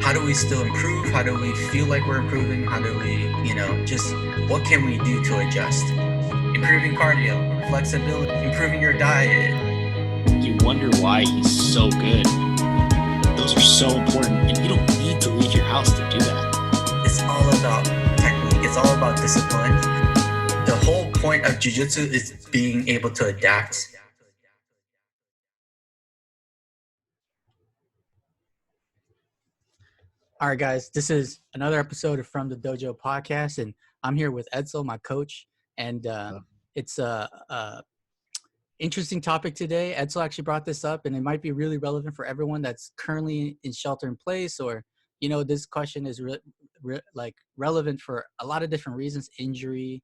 how do we still improve? How do we feel like we're improving? How do we, just what can we do to adjust? Improving cardio, flexibility, improving your diet. You wonder why he's so good. Those are so important, and you don't need to leave your house to do that. It's all about technique. It's all about discipline. The whole point of jiu-jitsu is being able to adapt. All right, guys, this is another episode of From the Dojo Podcast, and I'm here with Edsel, my coach, and it's a interesting topic today. Edsel actually brought this up, and it might be really relevant for everyone that's currently in shelter in place, or, this question is relevant for a lot of different reasons, injury,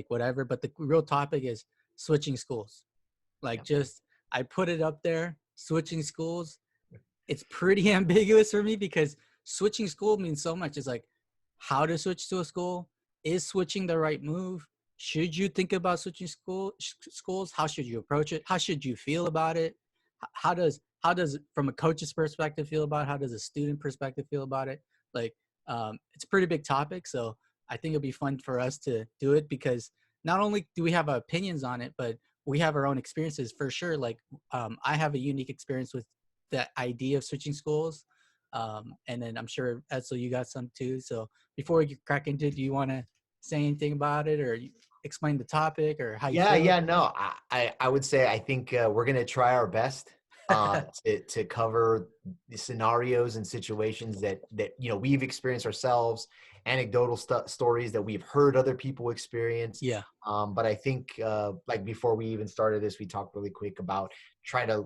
whatever, but the real topic is switching schools. I put it up there, switching schools. It's pretty ambiguous for me because switching school means so much. It's like how to switch to a school. Is switching the right move? Should you think about switching schools? How should you approach it? How should you feel about it? How does from a coach's perspective feel about it? How does a student perspective feel about it? It's a pretty big topic. So I think it'll be fun for us to do it because not only do we have our opinions on it, but we have our own experiences for sure. I have a unique experience with the idea of switching schools. And then I'm sure, Edsel, you got some too. So before we crack into it, do you want to say anything about it or explain the topic or how you feel? No, I would say I think we're going to try our best to cover the scenarios and situations that we've experienced ourselves, anecdotal stories that we've heard other people experience. Yeah. But I think before we even started this, we talked really quick about try to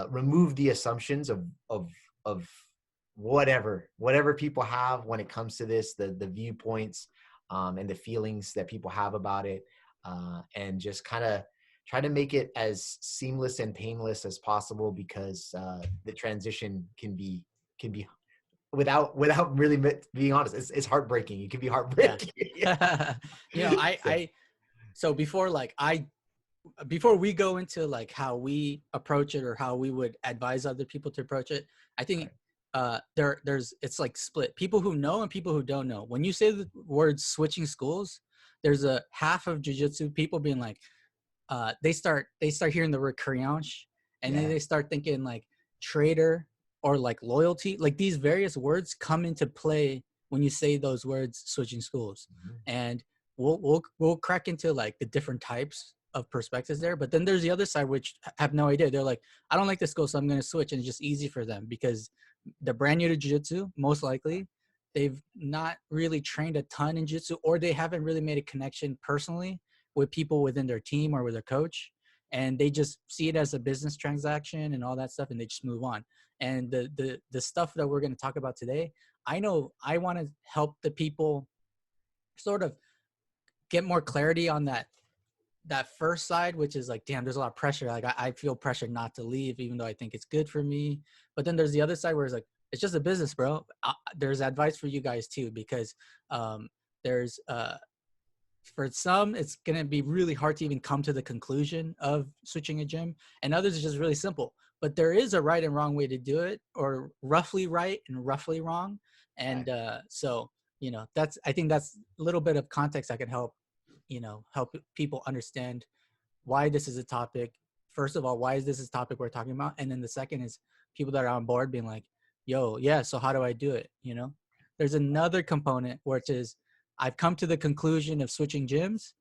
remove the assumptions of whatever people have when it comes to this, the viewpoints and the feelings that people have about it, and just kind of try to make it as seamless and painless as possible because the transition can be without really being honest, it's heartbreaking. It can be heartbreaking. Yeah. So before we go into how we approach it or how we would advise other people to approach it, I think it's split. People who know and people who don't know. When you say the word switching schools, there's a half of jiu-jitsu people being they start hearing the word criange, and then they start thinking traitor or loyalty. These various words come into play when you say those words, switching schools. Mm-hmm. And we'll crack into the different types of perspectives there. But then there's the other side, which have no idea. They're I don't like this school, so I'm going to switch. And it's just easy for them because they're brand new to jiu-jitsu, most likely. They've not really trained a ton in jiu-jitsu, or they haven't really made a connection personally with people within their team or with their coach. And they just see it as a business transaction and all that stuff, and they just move on. And the stuff that we're going to talk about today, I know I want to help the people sort of get more clarity on that first side, which is damn, there's a lot of pressure. I feel pressure not to leave, even though I think it's good for me. But then there's the other side where it's it's just a business, bro. There's advice for you guys too, because there's for some, it's going to be really hard to even come to the conclusion of switching a gym, and others is just really simple. But there is a right and wrong way to do it, or roughly right and roughly wrong. And I think that's a little bit of context that can help people understand why this is a topic. First of all, why is this a topic we're talking about? And then the second is people that are on board being so how do I do it? There's another component which is I've come to the conclusion of switching gyms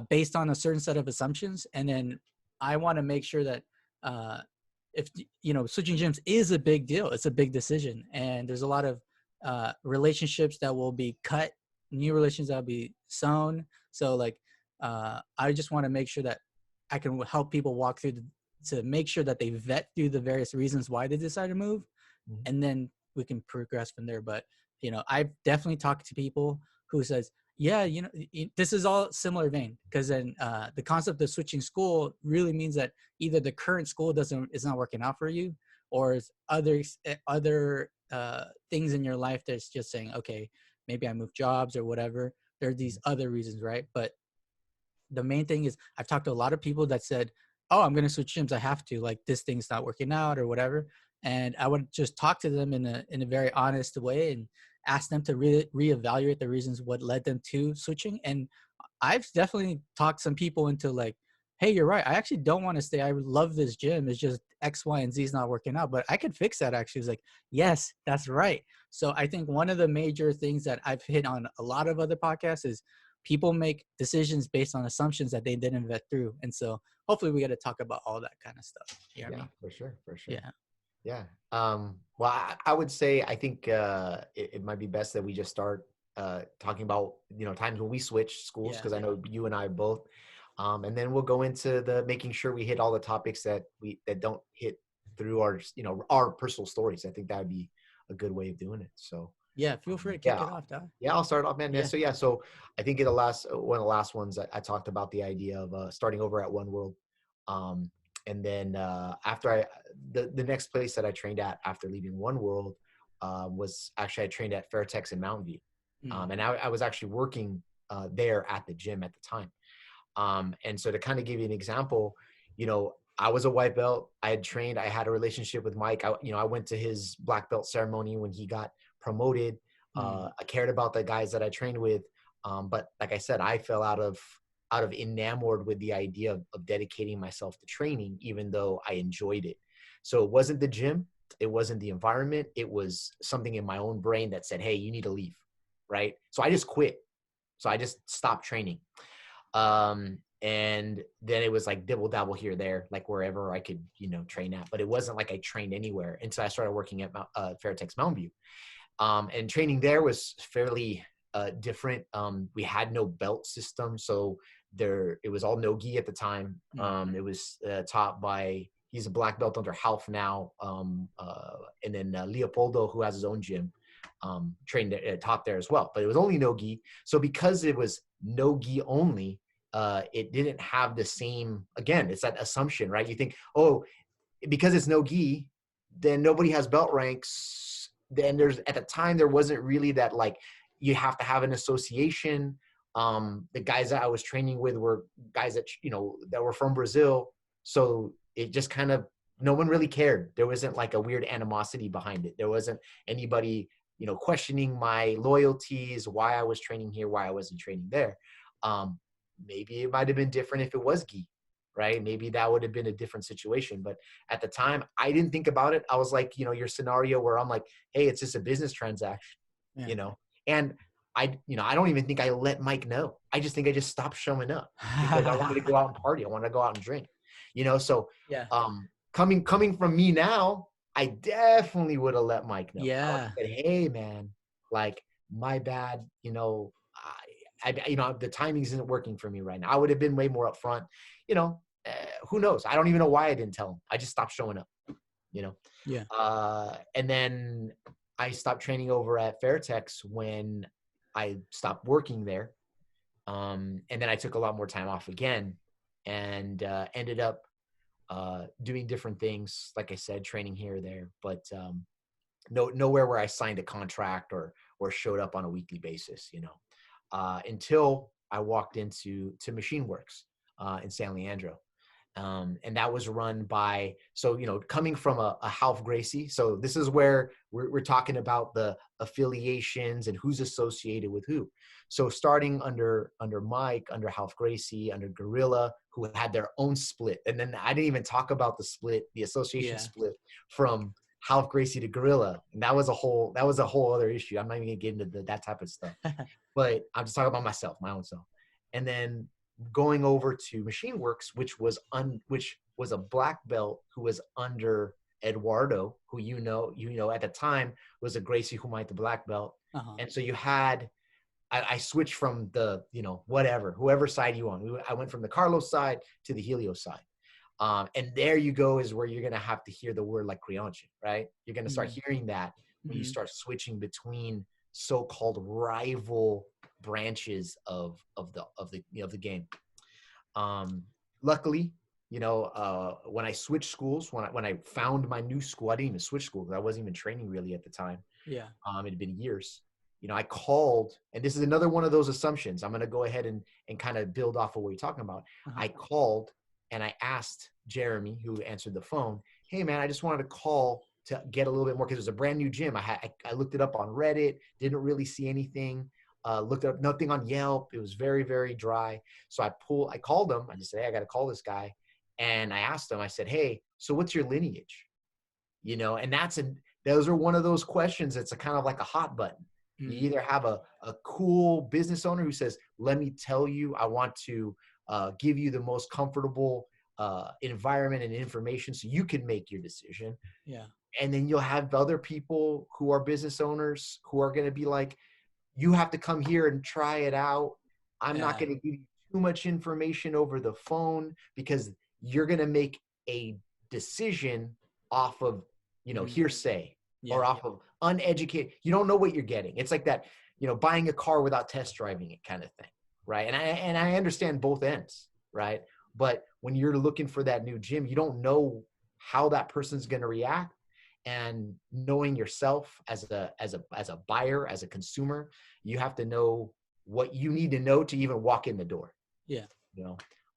based on a certain set of assumptions. And then I want to make sure that if switching gyms is a big deal, it's a big decision. And there's a lot of relationships that will be cut, new relationships that will be sown. So I just want to make sure that I can help people walk through to make sure that they vet through the various reasons why they decide to move. Mm-hmm. And then we can progress from there. But, I've definitely talked to people who says, this is all similar vein, because then the concept of switching school really means that either the current school is not working out for you, or it's other things in your life that's just saying, okay, maybe I move jobs or whatever. There are these other reasons, right? But the main thing is I've talked to a lot of people that said, oh, I'm going to switch gyms. I have to, this thing's not working out or whatever. and I would just talk to them in a very honest way and ask them to reevaluate the reasons what led them to switching. And I've definitely talked some people into like, hey, you're right. I actually don't want to stay. I love this gym. It's just X, Y, and Z is not working out, but I could fix that actually. It's like, yes, that's right. So I think one of the major things that I've hit on a lot of other podcasts is people make decisions based on assumptions that they didn't vet through. And so hopefully we got to talk about all that kind of stuff. You know what I mean? For sure. Yeah. Yeah. Well, I would say, I think it might be best that we just start talking about, times when we switch schools, because I know you and I both. And then we'll go into the making sure we hit all the topics that don't hit through our personal stories. I think that would be a good way of doing it. So yeah, feel free to kick it off, Dad. Yeah, I'll start off, man. Yeah. So I think one of the last ones I talked about the idea of starting over at One World. And then after the next place that I trained at after leaving One World was actually, I trained at Fairtex in Mountain View. And I was actually working there at the gym at the time. And so to kind of give you an example, I was a white belt. I had trained, I had a relationship with Mike. I went to his black belt ceremony when he got promoted. I cared about the guys that I trained with. But like I said, I fell out of enamored with the idea of dedicating myself to training, even though I enjoyed it. So it wasn't the gym. It wasn't the environment. It was something in my own brain that said, hey, you need to leave. Right. So I just quit. So I just stopped training. And then it was like dibble dabble here, there, like wherever I could, train at, but it wasn't like I trained anywhere until I started working at Fairtex Mountain View. And training there was fairly different. We had no belt system. So it was all no-gi at the time. It was taught by, he's a black belt under Half now. And then Leopoldo, who has his own gym, taught there as well, but it was only no-gi. So because it was no-gi only, it didn't have the same, again, it's that assumption, right? You think, oh, because it's no-gi, then nobody has belt ranks. Then at the time, there wasn't really that, like, you have to have an association. The guys that I was training with were guys that, that were from Brazil. So it just kind of, no one really cared. There wasn't like a weird animosity behind it. There wasn't anybody, questioning my loyalties, why I was training here, why I wasn't training there. Maybe it might've been different if it was gi, right? Maybe that would have been a different situation. But at the time, I didn't think about it. I was like, your scenario where I'm like, hey, it's just a business transaction, and I don't even think I let Mike know. I just think I just stopped showing up because I wanted to go out and party. I wanted to go out and drink, so coming from me now, I definitely would have let Mike know. I said, hey man, like, my bad, the timing isn't working for me right now. I would have been way more upfront, who knows? I don't even know why I didn't tell him. I just stopped showing up, and then I stopped training over at Fairtex when I stopped working there. And then I took a lot more time off again and ended up doing different things. Like I said, training here or there, but nowhere where I signed a contract or showed up on a weekly basis, until I walked into Machine Works in San Leandro. And that was run by, coming from a Half Gracie. So this is where we're talking about the affiliations and who's associated with who. So starting under Mike, under Half Gracie, under Gorilla, who had their own split. And then I didn't even talk about the association split from Half Gracie to Gorilla. And that was a whole other issue. I'm not even gonna get into that type of stuff, but I'm just talking about myself, my own self. And then going over to Machine Works, which was a black belt who was under Eduardo, who at the time was a Gracie who might the black belt. And so you had, I switched from the, whoever side you on. I went from the Carlos side to the Helio side. And there you go is where you're going to have to hear the word like Crianche, right? You're going to start hearing that when you start switching between so-called rival branches of the game. Luckily, when I switched schools, when I found my new school, I didn't even switch school because I wasn't even training really at the time. It had been years. I called, and this is another one of those assumptions. I'm going to go ahead and kind of build off of what you're talking about. I called and I asked Jeremy, who answered the phone, hey man, I just wanted to call to get a little bit more, because it was a brand new gym. I looked it up on Reddit, didn't really see anything. Looked up nothing on Yelp. It was very, very dry. So I called him. I just said, hey, I got to call this guy. And I asked him, I said, hey, so what's your lineage? You know, and those are one of those questions that's a kind of like a hot button. You either have a cool business owner who says, let me tell you, I want to give you the most comfortable environment and information so you can make your decision. Yeah. And then you'll have other people who are business owners who are going to be like, you have to come here and try it out. I'm not going to give you too much information over the phone because you're going to make a decision off of, you know, hearsay or off of uneducated. You don't know what you're getting. It's like that, you know, buying a car without test driving it kind of thing. Right. And I understand both ends. Right. But when you're looking for that new gym, you don't know how that person's going to react. And knowing yourself as a buyer, as a consumer, you have to know what you need to know to even walk in the door. Yeah. You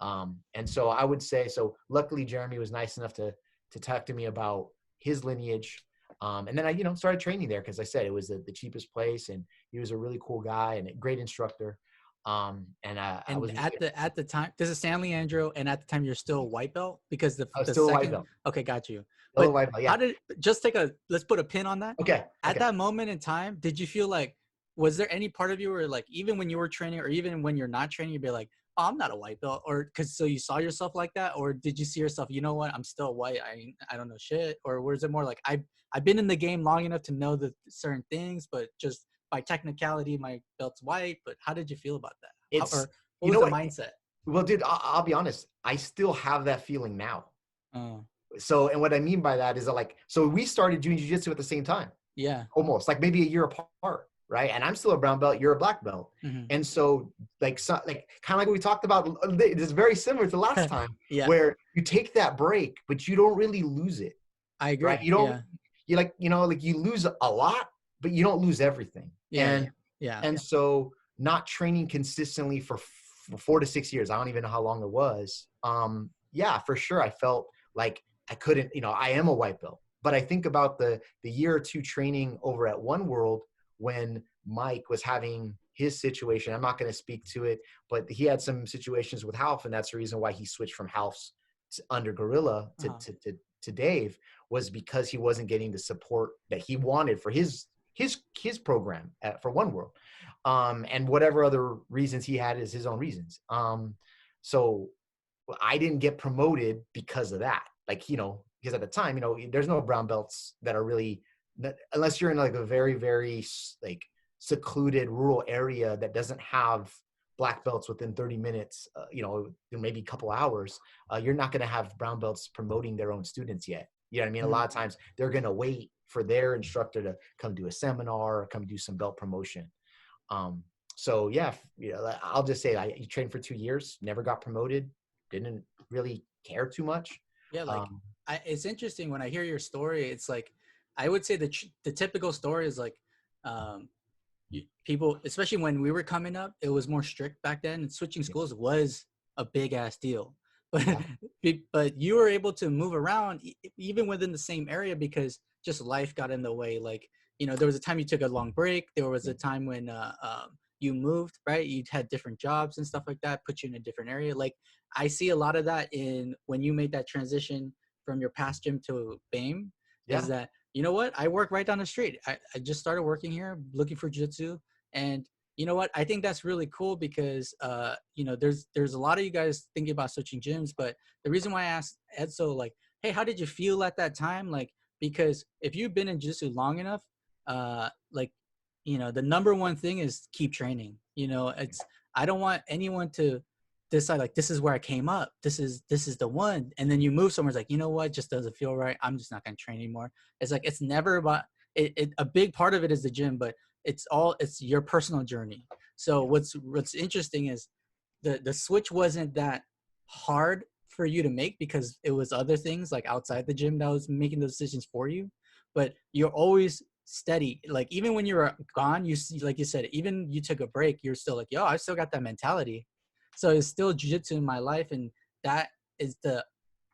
know? And so I would say, so luckily Jeremy was nice enough to talk to me about his lineage. And then I, you know, started training there because I said it was the cheapest place, and he was a really cool guy and a great instructor. I was at the time, this is Stanley Andrew, and at the time you're still a white belt because I was still a white belt. Okay, got you. Still But a white belt, yeah. Let's put a pin on that. Okay. At that moment in time, did you feel like, was there any part of you where like, even when you were training or even when you're not training, you'd be like, oh, I'm not a white belt, or so you saw yourself like that? Or did you see yourself, you know what, I'm still white, I don't know shit? Or was it more like, I've been in the game long enough to know the certain things, but just by technicality, my belt's white? But how did you feel about that? What was the mindset? Well, dude, I'll be honest. I still have that feeling now. Oh. So, and what I mean by that is that like, so we started doing jiu-jitsu at the same time. Yeah. Almost like maybe a year apart. Right. And I'm still a brown belt. You're a black belt. Mm-hmm. And so kind of like what we talked about, it's very similar to last time where you take that break, but you don't really lose it. I agree. Right? You don't, you like, you know, like you lose a lot, but you don't lose everything. And so not training consistently for 4 to 6 years, I don't even know how long it was. For sure. I felt like I couldn't, you know, I am a white belt, but I think about the year or two training over at One World when Mike was having his situation. I'm not going to speak to it, but he had some situations with Half, and that's the reason why he switched from Half's under Gorilla to Dave, was because he wasn't getting the support that he wanted for his program for One World. And whatever other reasons he had is his own reasons. So I didn't get promoted because of that. Like, you know, because at the time, you know, there's no brown belts that are really, unless you're in like a very, very like secluded rural area that doesn't have black belts within 30 minutes, you know, maybe a couple hours, you're not going to have brown belts promoting their own students yet. You know what I mean? A lot of times they're going to wait for their instructor to come do a seminar or come do some belt promotion. So yeah, you know, I'll just say I trained for 2 years, never got promoted, didn't really care too much. Yeah. Like it's interesting when I hear your story. It's like, I would say the typical story is like, people, especially when we were coming up, it was more strict back then, and switching schools was a big ass deal. But you were able to move around even within the same area because just life got in the way. Like, you know, there was a time you took a long break. There was a time when you moved, right? You had different jobs and stuff like that, put you in a different area. Like, I see a lot of that in when you made that transition from your past gym to Baem, is that, you know what? I work right down the street. I just started working here, looking for jiu-jitsu. And you know what? I think that's really cool because, you know, there's a lot of you guys thinking about switching gyms. But the reason why I asked Edsel, like, hey, how did you feel at that time? Like, because if you've been in jiu-jitsu long enough, like, you know, the number one thing is keep training. You know, I don't want anyone to decide like, this is where I came up. This is the one. And then you move somewhere, it's like, you know what, just doesn't feel right. I'm just not going to train anymore. It's like, it's never about it. A big part of it is the gym, but it's your personal journey. So what's interesting is the switch wasn't that hard for you to make because it was other things like outside the gym that was making those decisions for you, but you're always steady. Like even when you were gone, you see, like you said, even you took a break, you're still like, yo, I still got that mentality. So it's still jiu-jitsu in my life. And that is the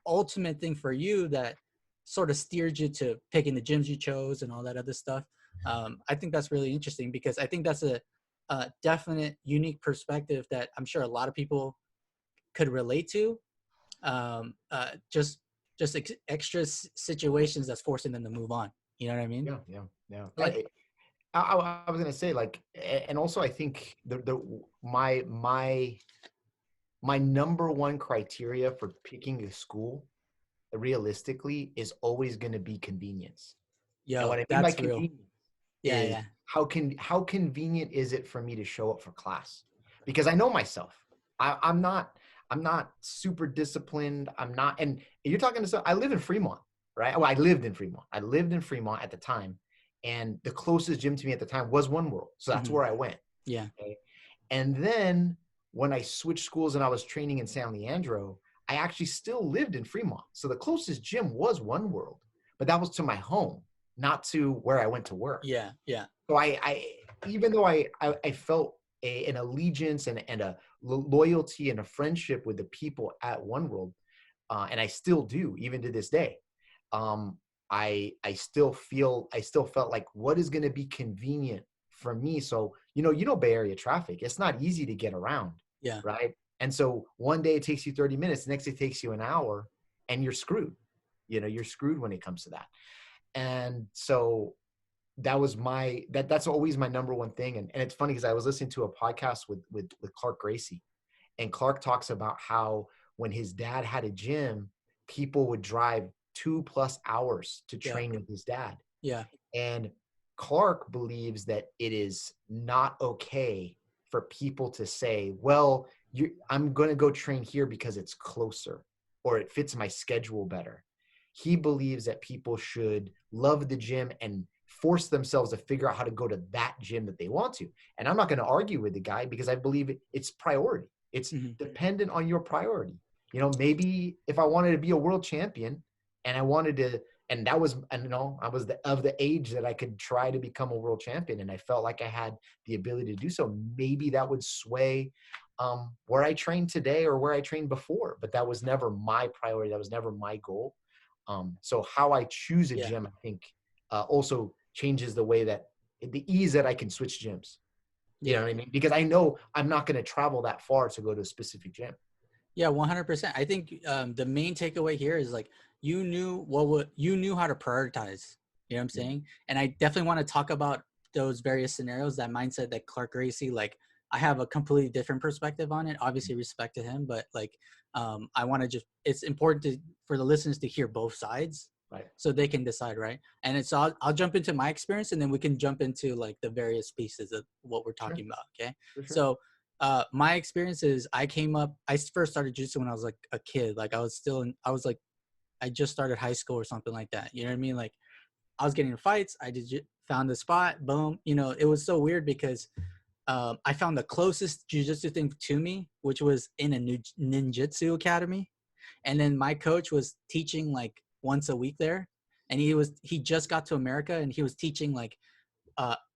ultimate thing for you that sort of steered you to picking the gyms you chose and all that other stuff. I think that's really interesting because I think that's a definite unique perspective that I'm sure a lot of people could relate to. Just extra situations that's forcing them to move on. You know what I mean? Yeah. Like, I was gonna say, like, and also I think my number one criteria for picking a school realistically is always going to be convenience. And what I mean by that's real. convenience Yeah, is yeah. how convenient is it for me to show up for class? Because I know myself. I'm not super disciplined. I'm not, and you're talking to some, I live in Fremont, right? Well, I lived in Fremont. I lived in Fremont at the time. And the closest gym to me at the time was One World. So that's where I went. Yeah. Okay? And then when I switched schools and I was training in San Leandro, I actually still lived in Fremont. So the closest gym was One World, but that was to my home, not to where I went to work. Yeah. Yeah. So I even though I felt an allegiance and a loyalty and a friendship with the people at One World, and I still do, even to this day. I still felt like, what is going to be convenient for me? So, you know, Bay Area traffic, it's not easy to get around. Yeah. Right. And so one day it takes you 30 minutes, the next day it takes you an hour, and you're screwed. You know, you're screwed when it comes to that. And so that was that's always my number one thing. And it's funny because I was listening to a podcast with Clark Gracie, and Clark talks about how when his dad had a gym, people would drive 2+ hours to train with his dad. Yeah. And Clark believes that it is not okay for people to say, well, I'm going to go train here because it's closer or it fits my schedule better. He believes that people should love the gym and force themselves to figure out how to go to that gym that they want to. And I'm not going to argue with the guy because I believe it's priority. It's dependent on your priority. You know, maybe if I wanted to be a world champion and I wanted to, and that was, I know I was of the age that I could try to become a world champion, and I felt like I had the ability to do so, maybe that would sway where I train today or where I trained before, but that was never my priority. That was never my goal. So how I choose a gym, I think, also changes the way that the ease that I can switch gyms. You know what I mean? Because I know I'm not going to travel that far to go to a specific gym. Yeah, 100%. I think the main takeaway here is like you knew how to prioritize. You know what I'm saying? And I definitely want to talk about those various scenarios, that mindset that Clark Gracie, like I have a completely different perspective on it. Obviously, respect to him, but like I want to it's important for the listeners to hear both sides, right? So they can decide, right? And it's I'll jump into my experience, and then we can jump into like the various pieces of what we're talking about. Okay, so. My experience is I first started jiu-jitsu when I was like a kid. Like I just started high school or something like that. You know what I mean? Like I was getting in fights. I found a spot, boom. You know, it was so weird because I found the closest jiu-jitsu thing to me, which was in a new ninjutsu academy. And then my coach was teaching like once a week there. And he just got to America, and he was teaching like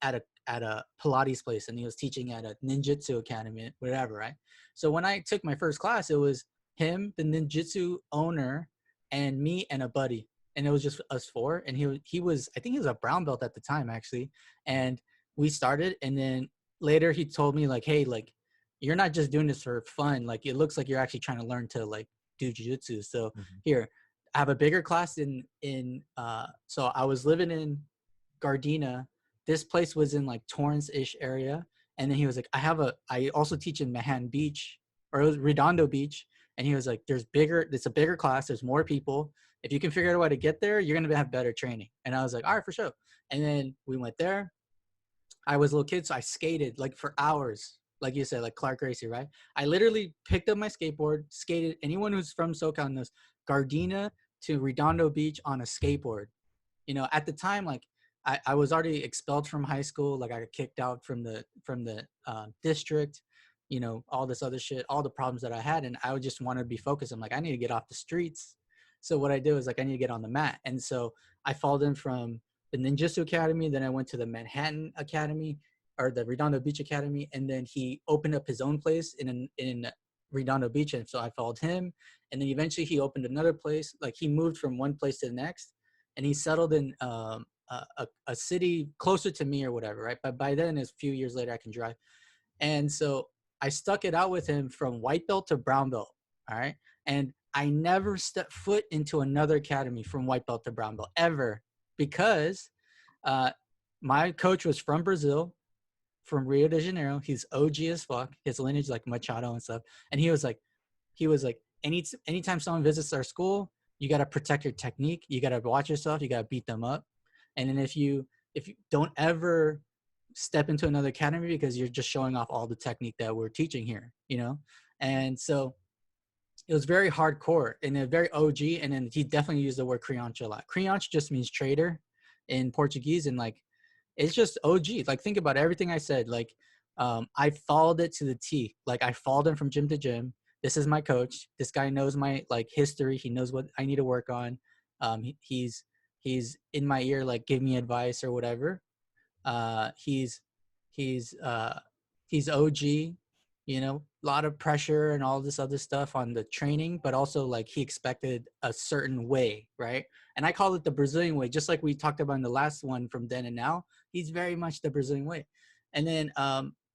at a Pilates place, and he was teaching at a ninjutsu academy, whatever, right? So when I took my first class, it was him, the ninjutsu owner, and me and a buddy, and it was just us four. And he was I think he was a brown belt at the time, actually. And we started, and then later he told me like, hey, like you're not just doing this for fun, like it looks like you're actually trying to learn to like do jiu-jitsu. So here, I have a bigger class so I was living in Gardena. This place was in like Torrance-ish area. And then he was like, I also teach in Manhattan Beach, or it was Redondo Beach. And he was like, it's a bigger class. There's more people. If you can figure out a way to get there, you're going to have better training. And I was like, all right, for sure. And then we went there. I was a little kid, so I skated like for hours. Like you said, like Clark Gracie, right? I literally picked up my skateboard, skated. Anyone who's from SoCal knows Gardena to Redondo Beach on a skateboard. You know, at the time, like, I was already expelled from high school. Like I got kicked out from the district, you know, all this other shit, all the problems that I had. And I would just want to be focused. I'm like, I need to get off the streets. So what I did was like, I need to get on the mat. And so I followed in from the Ninjutsu Academy. Then I went to the Manhattan Academy, or the Redondo Beach Academy. And then he opened up his own place in Redondo Beach. And so I followed him. And then eventually he opened another place. Like he moved from one place to the next. and he settled in a city closer to me or whatever, right? But by then, it's a few years later, I can drive. And so I stuck it out with him from white belt to brown belt, all right? And I never stepped foot into another academy from white belt to brown belt ever, because my coach was from Brazil, from Rio de Janeiro. He's OG as fuck. His lineage like Machado and stuff. And he was like, anytime someone visits our school, you got to protect your technique. You got to watch yourself. You got to beat them up. And then if you don't ever step into another academy, because you're just showing off all the technique that we're teaching here, you know? And so it was very hardcore and a very OG. And then he definitely used the word criança a lot. Criança just means trader in Portuguese. And like, it's just OG. Like, think about everything I said. Like, I followed it to the T. Like, I followed him from gym to gym. This is my coach. This guy knows my like history. He knows what I need to work on. He's in my ear, like, give me advice or whatever. He's OG, you know, a lot of pressure and all this other stuff on the training, but also like he expected a certain way, right? And I call it the Brazilian way, just like we talked about in the last one from then and now. He's very much the Brazilian way. And then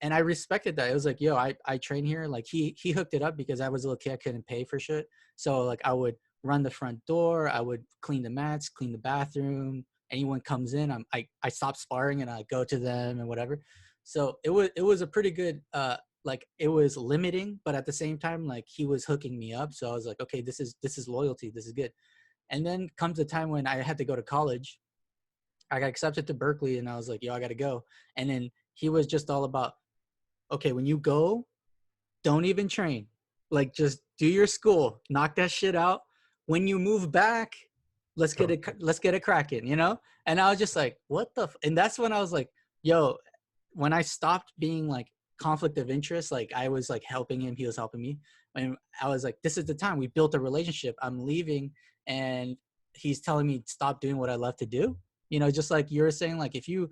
and I respected that. It was like, yo, I train here. Like he hooked it up because I was a little kid, I couldn't pay for shit. So like I would run the front door, I would clean the mats, clean the bathroom. Anyone comes in, I stop sparring and I go to them and whatever. So it was a pretty good like it was limiting, but at the same time, like he was hooking me up. So I was like, okay, this is loyalty. This is good. And then comes the time when I had to go to college. I got accepted to Berkeley and I was like, yo, I got to go. And then he was just all about, okay, when you go, don't even train. Like, just do your school, knock that shit out. When you move back, let's get it cracking, you know? And I was just like, what the? And that's when I was like, yo, when I stopped being like conflict of interest, like I was like helping him, he was helping me. And I was like, this is the time. We built a relationship. I'm leaving and he's telling me stop doing what I love to do. You know, just like you were saying, like if you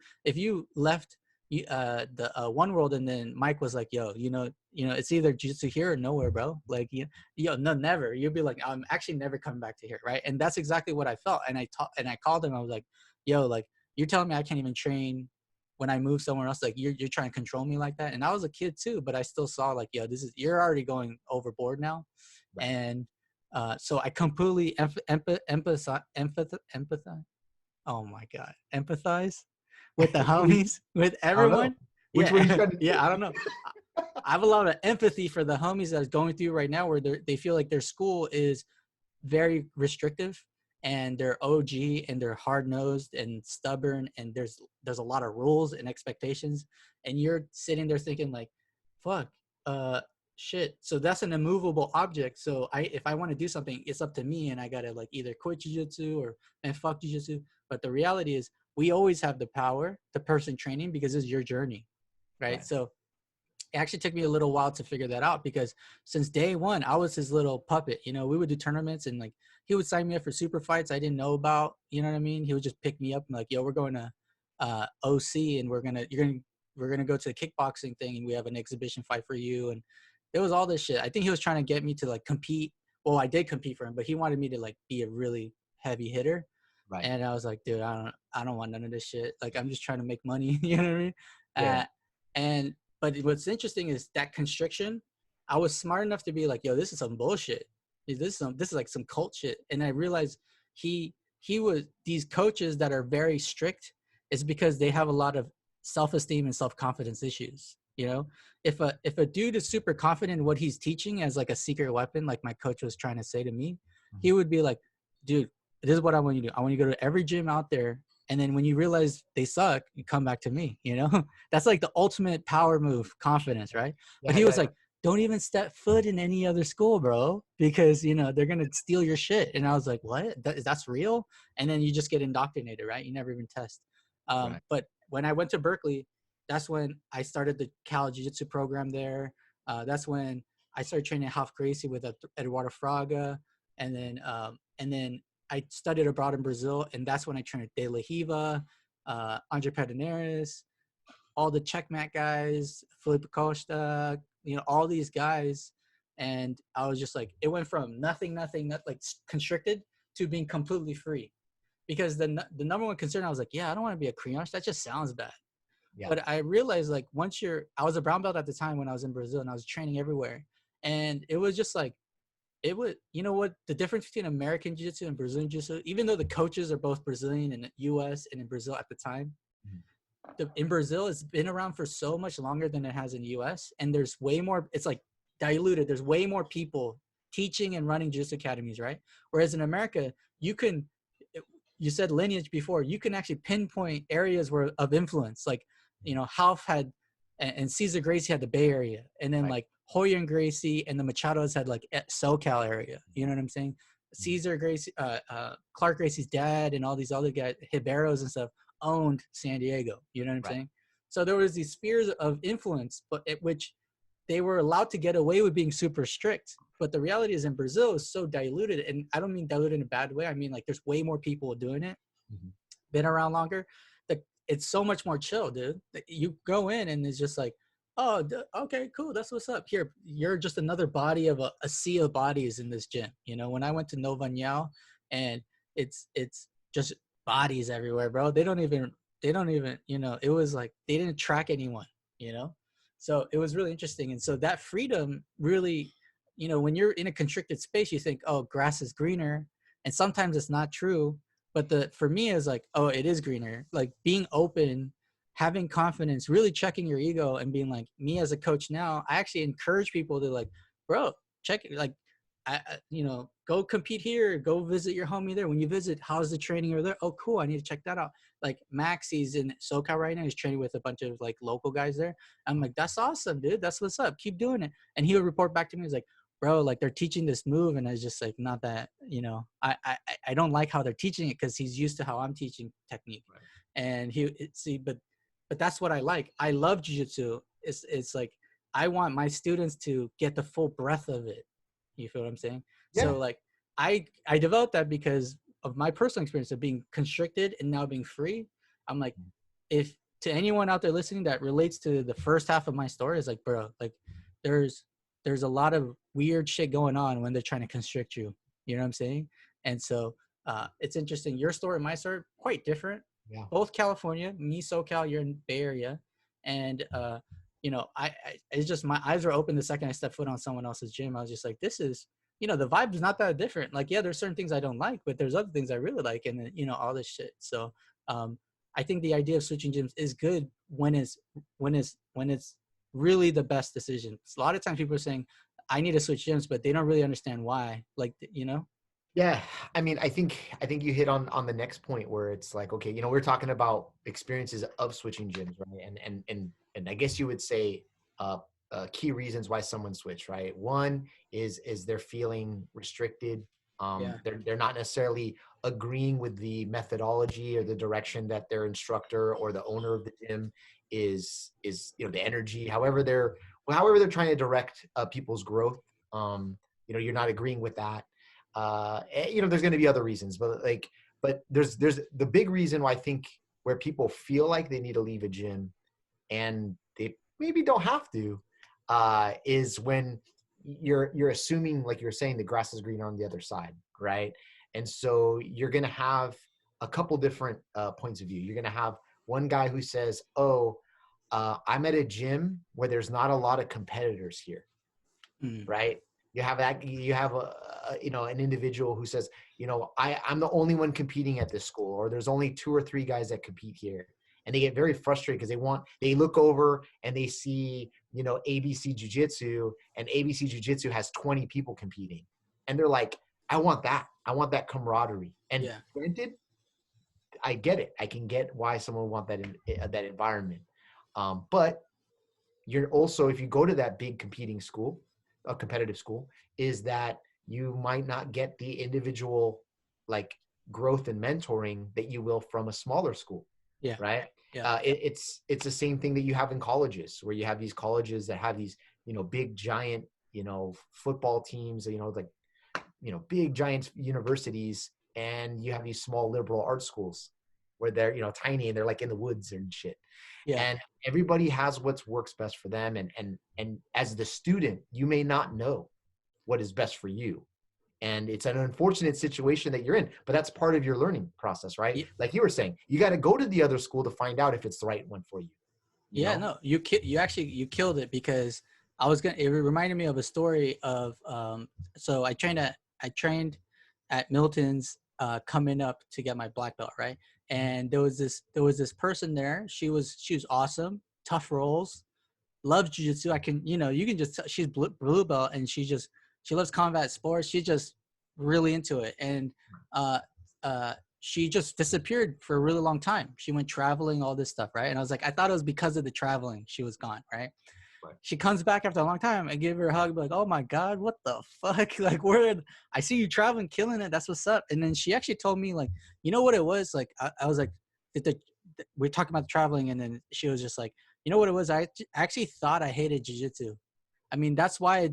left the One World and then Mike was like, yo, you know, it's either jiu-jitsu here or nowhere, bro. Like, no, never. You'd be like, I'm actually never coming back to here, right? And that's exactly what I felt. And I called him. I was like, yo, like you're telling me I can't even train when I move somewhere else. Like you're trying to control me like that. And I was a kid too, but I still saw like, yo, you're already going overboard now. Right. And so I completely empathize. Oh my God, empathize with the homies, with everyone. Which one you trying to do? Yeah, I don't know. I have a lot of empathy for the homies that are going through right now, where they feel like their school is very restrictive and they're OG and they're hard nosed and stubborn, and there's a lot of rules and expectations, and you're sitting there thinking like, fuck, shit. So that's an immovable object. So if I want to do something, it's up to me, and I gotta like either quit jiu-jitsu and fuck jiu-jitsu. But the reality is, we always have the power, the person training, because it's your journey, right? So it actually took me a little while to figure that out, because since day one, I was his little puppet. You know, we would do tournaments and like he would sign me up for super fights I didn't know about. You know what I mean? He would just pick me up and like, yo, we're going to OC and we're gonna go to the kickboxing thing and we have an exhibition fight for you. And it was all this shit. I think he was trying to get me to like compete. Well, I did compete for him, but he wanted me to like be a really heavy hitter. Right. And I was like, dude, I don't want none of this shit. Like, I'm just trying to make money. You know what I mean? Yeah. But what's interesting is that constriction. I was smart enough to be like, yo, this is some bullshit. This is like some cult shit. And I realized he was, these coaches that are very strict is because they have a lot of self-esteem and self-confidence issues. You know, if a dude is super confident in what he's teaching as like a secret weapon, like my coach was trying to say to me, he would be like, dude, this is what I want you to do. I want you to go to every gym out there. And then when you realize they suck, you come back to me, you know? That's like the ultimate power move, confidence, right? But he was like, don't even step foot in any other school, bro, because, you know, they're going to steal your shit. And I was like, what? That's real? And then you just get indoctrinated, right? You never even test. Right. But when I went to Berkeley, that's when I started the Cal Jiu-Jitsu program there. That's when I started training Half Gracie with Eduardo Fraga. And then I studied abroad in Brazil, and that's when I trained De La Riva, Andre Pederneiras, all the checkmat guys, Felipe Costa, you know, all these guys. And I was just like, it went from nothing, like constricted to being completely free. because the number one concern, I was like, yeah, I don't want to be a Korean artist. That just sounds bad. Yeah. But I realized like I was a brown belt at the time when I was in Brazil and I was training everywhere. And it was just like, you know what, the difference between American Jiu-Jitsu and Brazilian Jiu-Jitsu, even though the coaches are both Brazilian in the US and in Brazil at the time, in Brazil, it's been around for so much longer than it has in the US. And there's way more, it's like diluted. There's way more people teaching and running Jiu-Jitsu academies, right? Whereas in America, you said lineage before, you can actually pinpoint areas of influence. Like, you know, Half had, and Cesar Gracie had the Bay Area. And then like Hoyer and Gracie and the Machados had like SoCal area. You know what I'm saying? Cesar Gracie, Clark Gracie's dad and all these other guys, Hiberos and stuff, owned San Diego. You know what I'm saying? So there was these spheres of influence, but at which they were allowed to get away with being super strict. But the reality is in Brazil is so diluted, and I don't mean diluted in a bad way. I mean like there's way more people doing it, been around longer. That it's so much more chill, dude. You go in and it's just like, oh, okay, cool. That's what's up. Here, you're just another body of a sea of bodies in this gym. You know, when I went to Nova Nyao, and it's just bodies everywhere, bro. They don't even, you know, it was like they didn't track anyone, you know? So it was really interesting. And so that freedom really, you know, when you're in a constricted space, you think, oh, grass is greener. And sometimes it's not true. But for me, it's like, oh, it is greener. Like being open, having confidence, really checking your ego and being like, me as a coach now, I actually encourage people to like, bro, check it. Like, you know, go compete here, go visit your homie there. When you visit, how's the training over there? Oh, cool. I need to check that out. Like Max, he's in SoCal right now. He's training with a bunch of like local guys there. I'm like, that's awesome, dude. That's what's up. Keep doing it. And he would report back to me. He's like, bro, like they're teaching this move. And I was just like, not that, you know, I don't like how they're teaching it because he's used to how I'm teaching technique. Right. And but that's what I like. I love jiu-jitsu. It's like, I want my students to get the full breadth of it. You feel what I'm saying? Yeah. So like I developed that because of my personal experience of being constricted and now being free. I'm like, if to anyone out there listening that relates to the first half of my story, is like, bro, like there's a lot of weird shit going on when they're trying to constrict you. You know what I'm saying? And so it's interesting. Your story and my story, quite different. Yeah. Both California, me SoCal, you're in Bay Area. And you know, it's just my eyes were open the second I stepped foot on someone else's gym. I was just like, this is, you know, the vibe is not that different. Like, yeah, there's certain things I don't like, but there's other things I really like. And then, you know, all this shit. So I think the idea of switching gyms is good when it's really the best decision. A lot of times people are saying, I need to switch gyms, but they don't really understand why. Like, you know? Yeah. I mean, I think you hit on the next point where it's like, okay, you know, we're talking about experiences of switching gyms, right? And I guess you would say key reasons why someone switched, right? One is they're feeling restricted. They're not necessarily agreeing with the methodology or the direction that their instructor or the owner of the gym is, you know, the energy, however they're trying to direct people's growth. You know, you're not agreeing with that. You know, there's going to be other reasons, but there's the big reason why I think where people feel like they need to leave a gym and they maybe don't have to, is when you're assuming, like you're saying, the grass is greener on the other side, right? And so you're going to have a couple different points of view. You're going to have one guy who says, oh, I'm at a gym where there's not a lot of competitors here, right? You have you know, an individual who says, you know, I'm the only one competing at this school, or there's only 2 or 3 guys that compete here. And they get very frustrated because they look over and they see, you know, ABC Jiu Jitsu, and ABC Jiu Jitsu has 20 people competing. And they're like, I want that camaraderie. And granted, I get it. I can get why someone would want that environment. But you're also, if you go to that big competing school, a competitive school, is that you might not get the individual like growth and mentoring that you will from a smaller school. Yeah. Right. Yeah. It's the same thing that you have in colleges, where you have these colleges that have these, you know, big giant, you know, football teams, you know, like, you know, big giant universities, and you have these small liberal arts schools where they're, you know, tiny and they're like in the woods and shit. Yeah. And everybody has what works best for them. And as the student, you may not know what is best for you. And it's an unfortunate situation that you're in, but that's part of your learning process, right? Yeah. Like you were saying, you got to go to the other school to find out if it's the right one for you. Yeah, no, you killed it, because it reminded me of a story of, so I trained at Milton's, coming up to get my black belt, right? And there was this person there. She was awesome, tough rolls, loves jiu-jitsu. You can just tell she's blue belt, and she loves combat sports. She's just really into it. And she just disappeared for a really long time. She went traveling, all this stuff, right? And I was like, I thought it was because of the traveling she was gone, right? She comes back after a long time. I give her a hug, like, oh my God, what the fuck? Like, I see you traveling, killing it. That's what's up. And then she actually told me, like, you know what it was? Like, I was like, we're talking about the traveling. And then she was just like, you know what it was? I actually thought I hated jiu-jitsu. I mean, that's why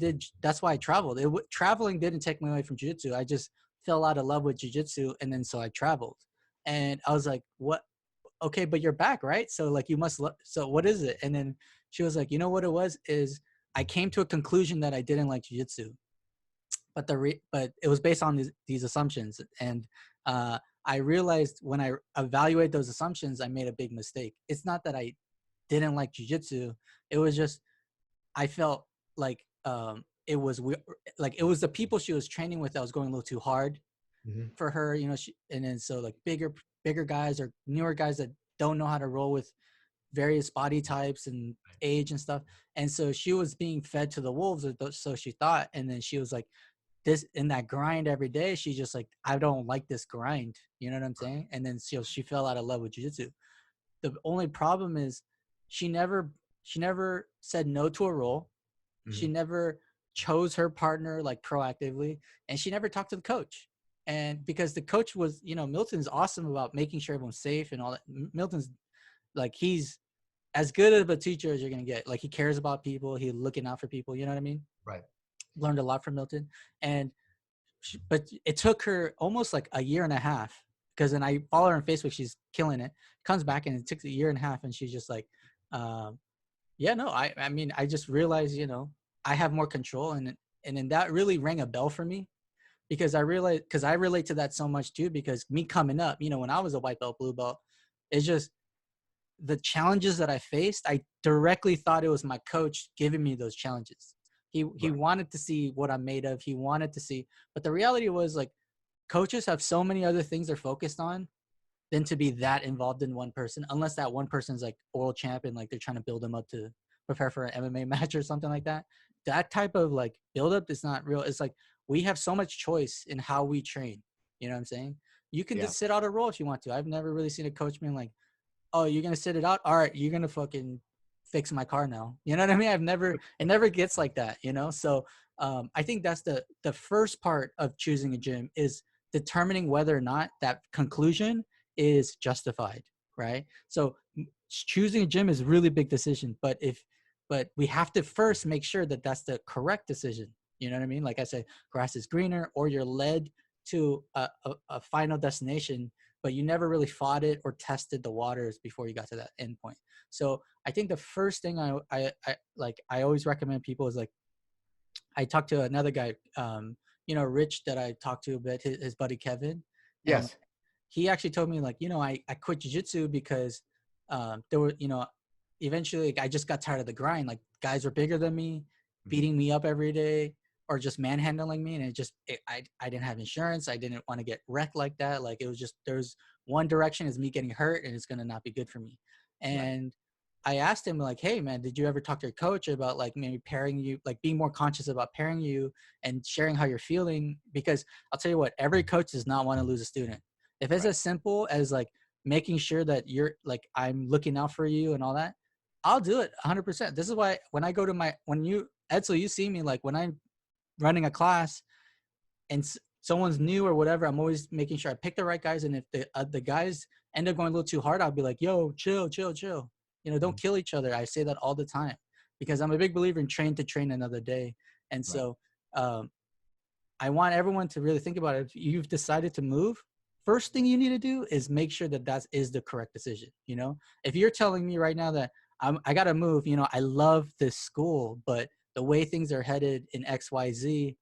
I traveled. Traveling didn't take me away from jiu-jitsu. I just fell out of love with jiu-jitsu, and then so I traveled. And I was like, what? Okay, but you're back, right? So like you must so what is it? And then she was like, you know what it was is I came to a conclusion that I didn't like jiu-jitsu, but but it was based on these assumptions. And I realized when I evaluate those assumptions, I made a big mistake. It's not that I didn't like jiu-jitsu. It was just I felt like it was like it was the people she was training with that was going a little too hard for her, you know. And then so like bigger guys or newer guys that don't know how to roll with various body types and age and stuff. And so she was being fed to the wolves, so she thought. And then she was like, this in that grind every day, she just like, I don't like this grind, you know what I'm saying? And then she fell out of love with jiu-jitsu. The only problem is she never said no to a roll. She never chose her partner like proactively, and she never talked to the coach. And because the coach was, you know, Milton's awesome about making sure everyone's safe and all that. Milton's like, he's as good of a teacher as you're going to get. Like, he cares about people. He's looking out for people. You know what I mean? Right. Learned a lot from Milton. And but it took her almost like a year and a half, because then I follow her on Facebook. She's killing it. Comes back, and it took a year and a half. And she's just like, yeah, no, I mean, I just realized, you know, I have more control. And then that really rang a bell for me, because I realized, because I relate to that so much too, because me coming up, you know, when I was a white belt, blue belt, it's just the challenges that I faced. I directly thought it was my coach giving me those challenges. He wanted to see what I'm made of. He wanted to see, but the reality was, like, coaches have so many other things they're focused on than to be that involved in one person, unless that one person's like world champion, like they're trying to build them up to prepare for an MMA match or something like that. That type of like buildup is not real. It's like, we have so much choice in how we train. You know what I'm saying? You can just sit out a roll if you want to. I've never really seen a coach being like, oh, you're going to sit it out? All right, you're going to fucking fix my car now. You know what I mean? It never gets like that, you know? So I think that's the first part of choosing a gym, is determining whether or not that conclusion is justified, right? So choosing a gym is a really big decision, but we have to first make sure that that's the correct decision. You know what I mean? Like I said, grass is greener, or you're led to a final destination, but you never really fought it or tested the waters before you got to that end point. So I think the first thing I always recommend people is, like, I talked to another guy, you know, Rich, that I talked to a bit, his buddy Kevin. Yes. He actually told me, like, you know, I quit jiu-jitsu because there were, you know, eventually, like, I just got tired of the grind. Like, guys were bigger than me, beating me up every day, or just manhandling me. And I didn't have insurance. I didn't want to get wrecked like that. Like, it was just, there's one direction, is me getting hurt, and it's going to not be good for me. And I asked him, like, hey man, did you ever talk to your coach about, like, maybe pairing you, like being more conscious about pairing you and sharing how you're feeling? Because I'll tell you what, every coach does not want to lose a student. If it's as simple as, like, making sure that you're, like, I'm looking out for you and all that, I'll do it 100%. This is why when I go to Edsel, you see me, like, when I'm running a class and someone's new or whatever, I'm always making sure I pick the right guys. And if the guys end up going a little too hard, I'll be like, yo, chill. You know, don't kill each other. I say that all the time, because I'm a big believer in train to train another day. And so I want everyone to really think about it. If you've decided to move, first thing you need to do is make sure that is the correct decision. You know, if you're telling me right now that I got to move, you know, I love this school, but the way things are headed in XYZ,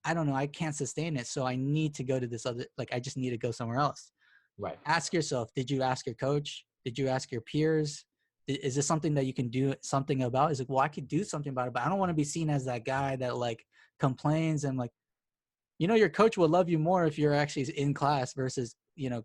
I don't know, I can't sustain it, so I need to go to this other, like, I just need to go somewhere else. Right. Ask yourself, did you ask your coach? Did you ask your peers? Is this something that you can do something about? Is like, well, I could do something about it, but I don't want to be seen as that guy that like complains and like, your coach will love you more if you're actually in class versus,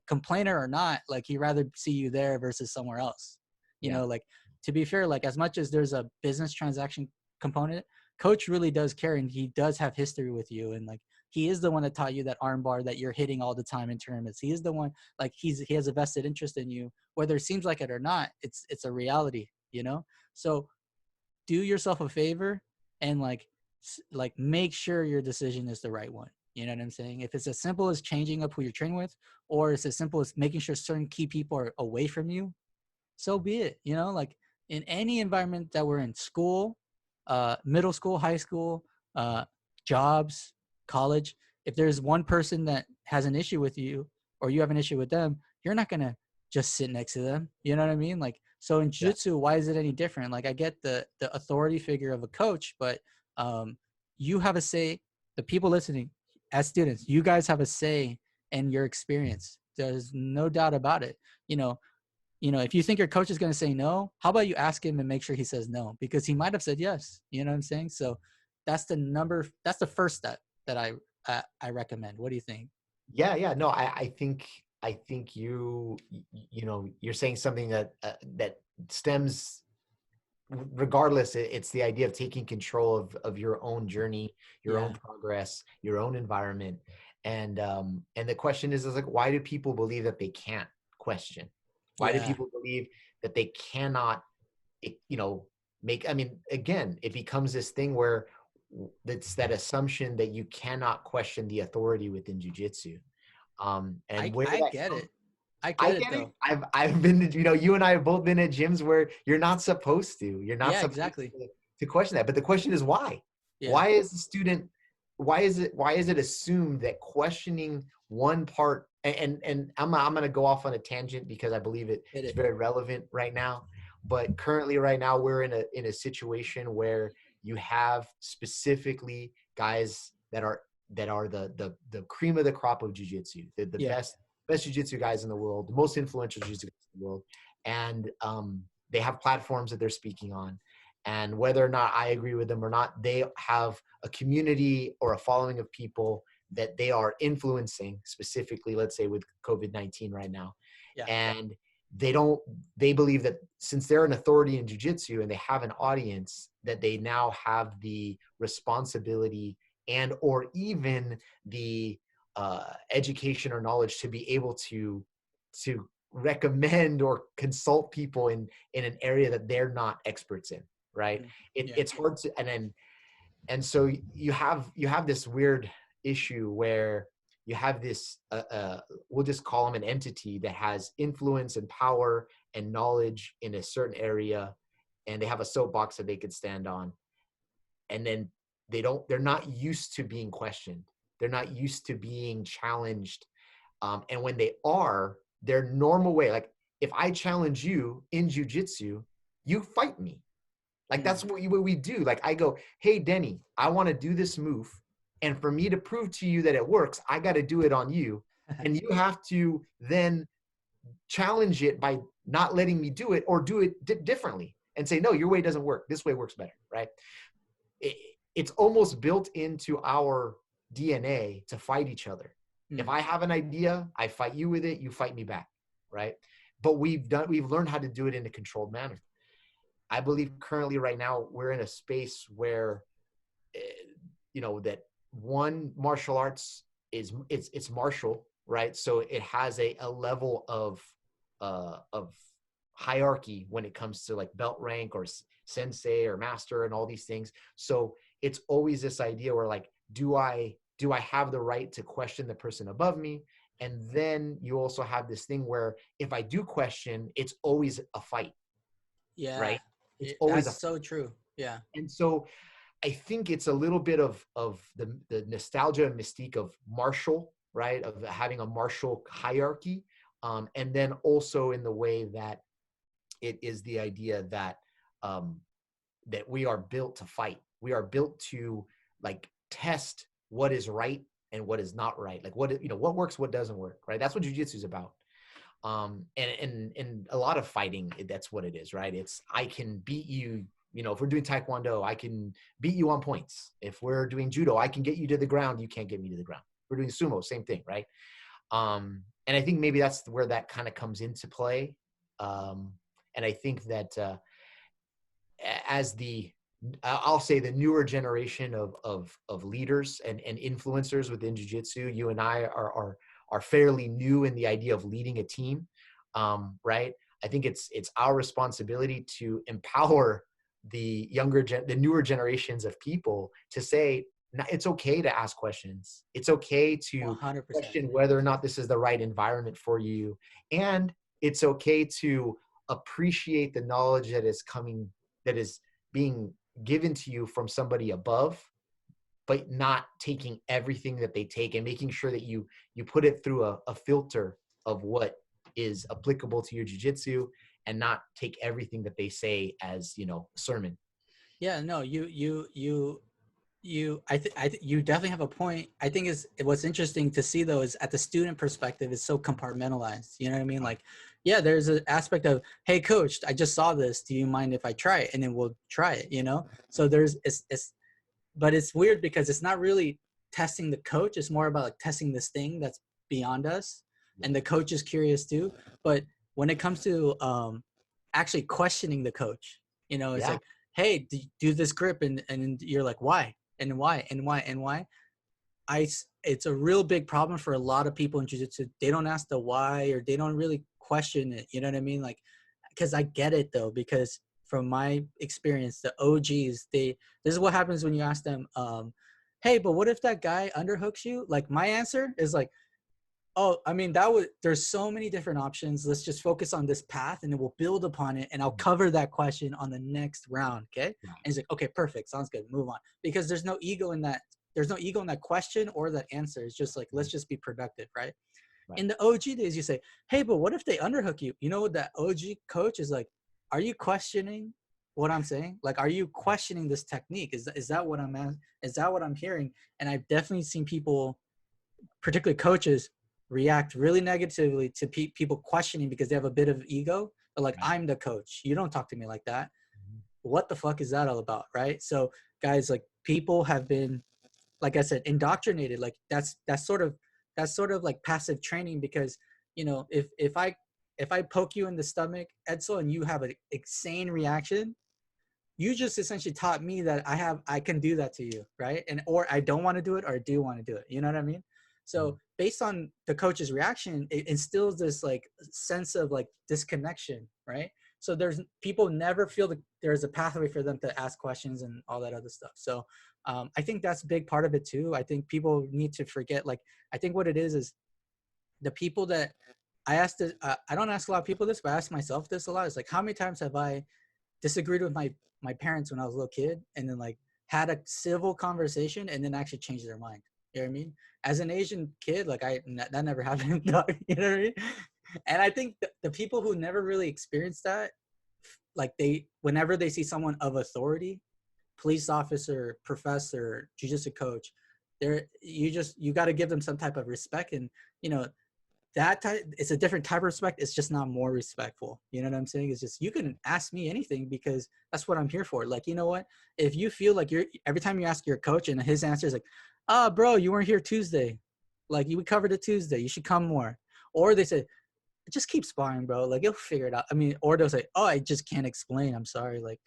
complainer or not, like he'd rather see you there versus somewhere else. Like, to be fair, like as much as there's a business transaction component, coach really does care, and he does have history with you. And like, he is the one that taught you that arm bar that you're hitting all the time in tournaments. He is the one, like he has a vested interest in you, whether it seems like it or not. It's a reality, So do yourself a favor and like make sure your decision is the right one. You know what I'm saying? If it's as simple as changing up who you're training with, or it's as simple as making sure certain key people are away from you, so be it. Like in any environment that we're in, school, middle school, high school, jobs, college, if there's one person that has an issue with you or you have an issue with them, you're not going to just sit next to them. You know what I mean? Like, so in jiu-jitsu, why is it any different? Like, I get the authority figure of a coach, but you have a say. The people listening, as students, you guys have a say in your experience. There's no doubt about it. If you think your coach is going to say no, how about you ask him and make sure he says no, because he might have said yes. You know what I'm saying? So that's the first step that I recommend. What do you think? Yeah. No, I think you're saying something that stems, regardless, it's the idea of taking control of your own journey, your own progress, your own environment. And the question is like, why do people believe that they can't question? Why do people believe that they cannot, again, it becomes this thing where it's that assumption that you cannot question the authority within jiu-jitsu. I get it. Though. I've been, you and I have both been at gyms where you're not supposed to. You're not supposed to question that. But the question is why? Yeah. Why is it assumed that questioning one part, and I'm going to go off on a tangent because I believe it's very relevant right now. But currently right now we're in a situation where you have specifically guys that are the cream of the crop of jiu-jitsu, the best jiu-jitsu guys in the world, the most influential jiu-jitsu guys in the world. And they have platforms that they're speaking on. And whether or not I agree with them or not, they have a community or a following of people that they are influencing, specifically, let's say with COVID-19 right now. Yeah. And they believe that since they're an authority in jiu-jitsu and they have an audience, that they now have the responsibility and or even the education or knowledge to be able to recommend or consult people in an area that they're not experts in, right? It's hard to, and so you have this weird issue where you have this we'll just call them an entity that has influence and power and knowledge in a certain area, and they have a soapbox that they could stand on, and then they're not used to being questioned. They're not used to being challenged. And when they are, their normal way, like if I challenge you in jiu-jitsu, you fight me. Like that's what we do. Like I go, hey, Denney, I want to do this move. And for me to prove to you that it works, I got to do it on you. And you have to then challenge it by not letting me do it or do it differently and say, no, your way doesn't work. This way works better, right? It's almost built into our DNA to fight each other. If I have an idea, I fight you with it, you fight me back, right? But we've learned how to do it in a controlled manner. I believe currently right now we're in a space where, that one, martial arts it's martial, right? So it has a level of hierarchy when it comes to like belt rank or sensei or master and all these things. So it's always this idea where like, do I have the right to question the person above me? And then you also have this thing where if I do question, it's always a fight. Yeah. Right. It's always so true. Yeah. And so I think it's a little bit of the nostalgia and mystique of martial, right? Of having a martial hierarchy. And then also in the way that it is the idea that, that we are built to fight. We are built to like test what is right and what is not right. Like what works, what doesn't work, right? That's what jiu-jitsu is about. And a lot of fighting, that's what it is, right? It's, I can beat you, if we're doing Taekwondo, I can beat you on points. If we're doing judo, I can get you to the ground. You can't get me to the ground. If we're doing sumo, same thing, right? And I think maybe that's where that kind of comes into play. And I think that as I'll say the newer generation of leaders and influencers within jiu-jitsu, you and I are fairly new in the idea of leading a team, right? I think it's our responsibility to empower the newer generations of people to say, it's okay to ask questions. It's okay to 100%. question whether or not this is the right environment for you. And it's okay to appreciate the knowledge that is being given to you from somebody above, but not taking everything that they take, and making sure that you put it through a filter of what is applicable to your jiu-jitsu, and not take everything that they say as, a sermon. Yeah, no, you definitely have a point. I think what's interesting to see though is at the student perspective, it's so compartmentalized. You know what I mean? Like, yeah, there's an aspect of, hey coach, I just saw this. Do you mind if I try it? And then we'll try it, So but it's weird because it's not really testing the coach. It's more about like testing this thing that's beyond us. And the coach is curious too. But when it comes to actually questioning the coach, it's like, hey, do this grip. And you're like, why? And why? And why? And why? It's a real big problem for a lot of people in jiu-jitsu. They don't ask the why, or they don't really question it. You know what I mean? Like, because I get it though, because from my experience, the OGs, this is what happens when you ask them, hey, but what if that guy underhooks you? Like, my answer is like, oh, I mean, there's so many different options. Let's just focus on this path and then we'll build upon it. And I'll cover that question on the next round. Okay. And he's like, okay, perfect. Sounds good. Move on. Because there's no ego in that. There's no ego in that question or that answer. It's just like, let's just be productive. Right. In the OG days, you say, hey, but what if they underhook you? You know what that OG coach is like? Are you questioning what I'm saying? Like, are you questioning this technique? Is that what I'm hearing? And I've definitely seen people, particularly coaches, react really negatively to people questioning because they have a bit of ego. But like, I'm the coach. You don't talk to me like that. What the fuck is that all about? Right. So guys, like, people have been, like I said, indoctrinated. Like that's sort of like passive training, because, if I poke you in the stomach, Edsel, and you have an insane reaction, you just essentially taught me that I can do that to you. Right. Or I don't want to do it, or I do want to do it. You know what I mean? So based on the coach's reaction, it instills this like sense of like disconnection, right? So people never feel that there's a pathway for them to ask questions and all that other stuff. So I think that's a big part of it too. I think people need to forget, like, I think what it is the people that I asked, I don't ask a lot of people this, but I ask myself this a lot. It's like, how many times have I disagreed with my parents when I was a little kid, and then like had a civil conversation and then actually changed their mind? You know what I mean? As an Asian kid, like that never happened. You know what I mean? And I think the people who never really experienced that, like whenever they see someone of authority, police officer, professor, jiu-jitsu coach, you got to give them some type of respect. And, it's a different type of respect. It's just not more respectful. You know what I'm saying? It's just, you can ask me anything because that's what I'm here for. Like, you know what? If you feel like every time you ask your coach and his answer is like, bro, you weren't here Tuesday. Like, you covered it Tuesday. You should come more. Or they say, just keep sparring, bro. Like, you'll figure it out. I mean, or they'll say, oh, I just can't explain. I'm sorry. Like,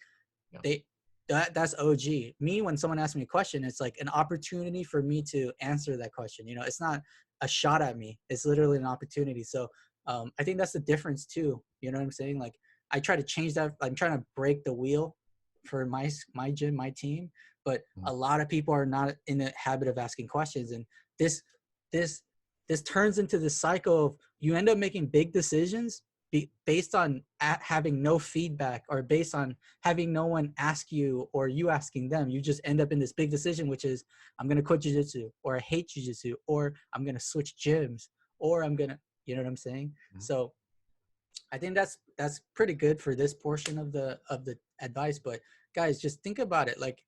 that's OG. Me, when someone asks me a question, it's like an opportunity for me to answer that question. It's not a shot at me. It's literally an opportunity. So I think that's the difference too. You know what I'm saying? Like, I try to change that. I'm trying to break the wheel for my gym, my team. But a lot of people are not in the habit of asking questions. And this turns into this cycle of, you end up making big decisions based on having no feedback, or based on having no one ask you or you asking them. You just end up in this big decision, which is, I'm going to quit jiu-jitsu, or I hate jiu-jitsu, or I'm going to switch gyms, or I'm going to, you know what I'm saying? So I think that's pretty good for this portion of the advice. But guys, just think about it. Like,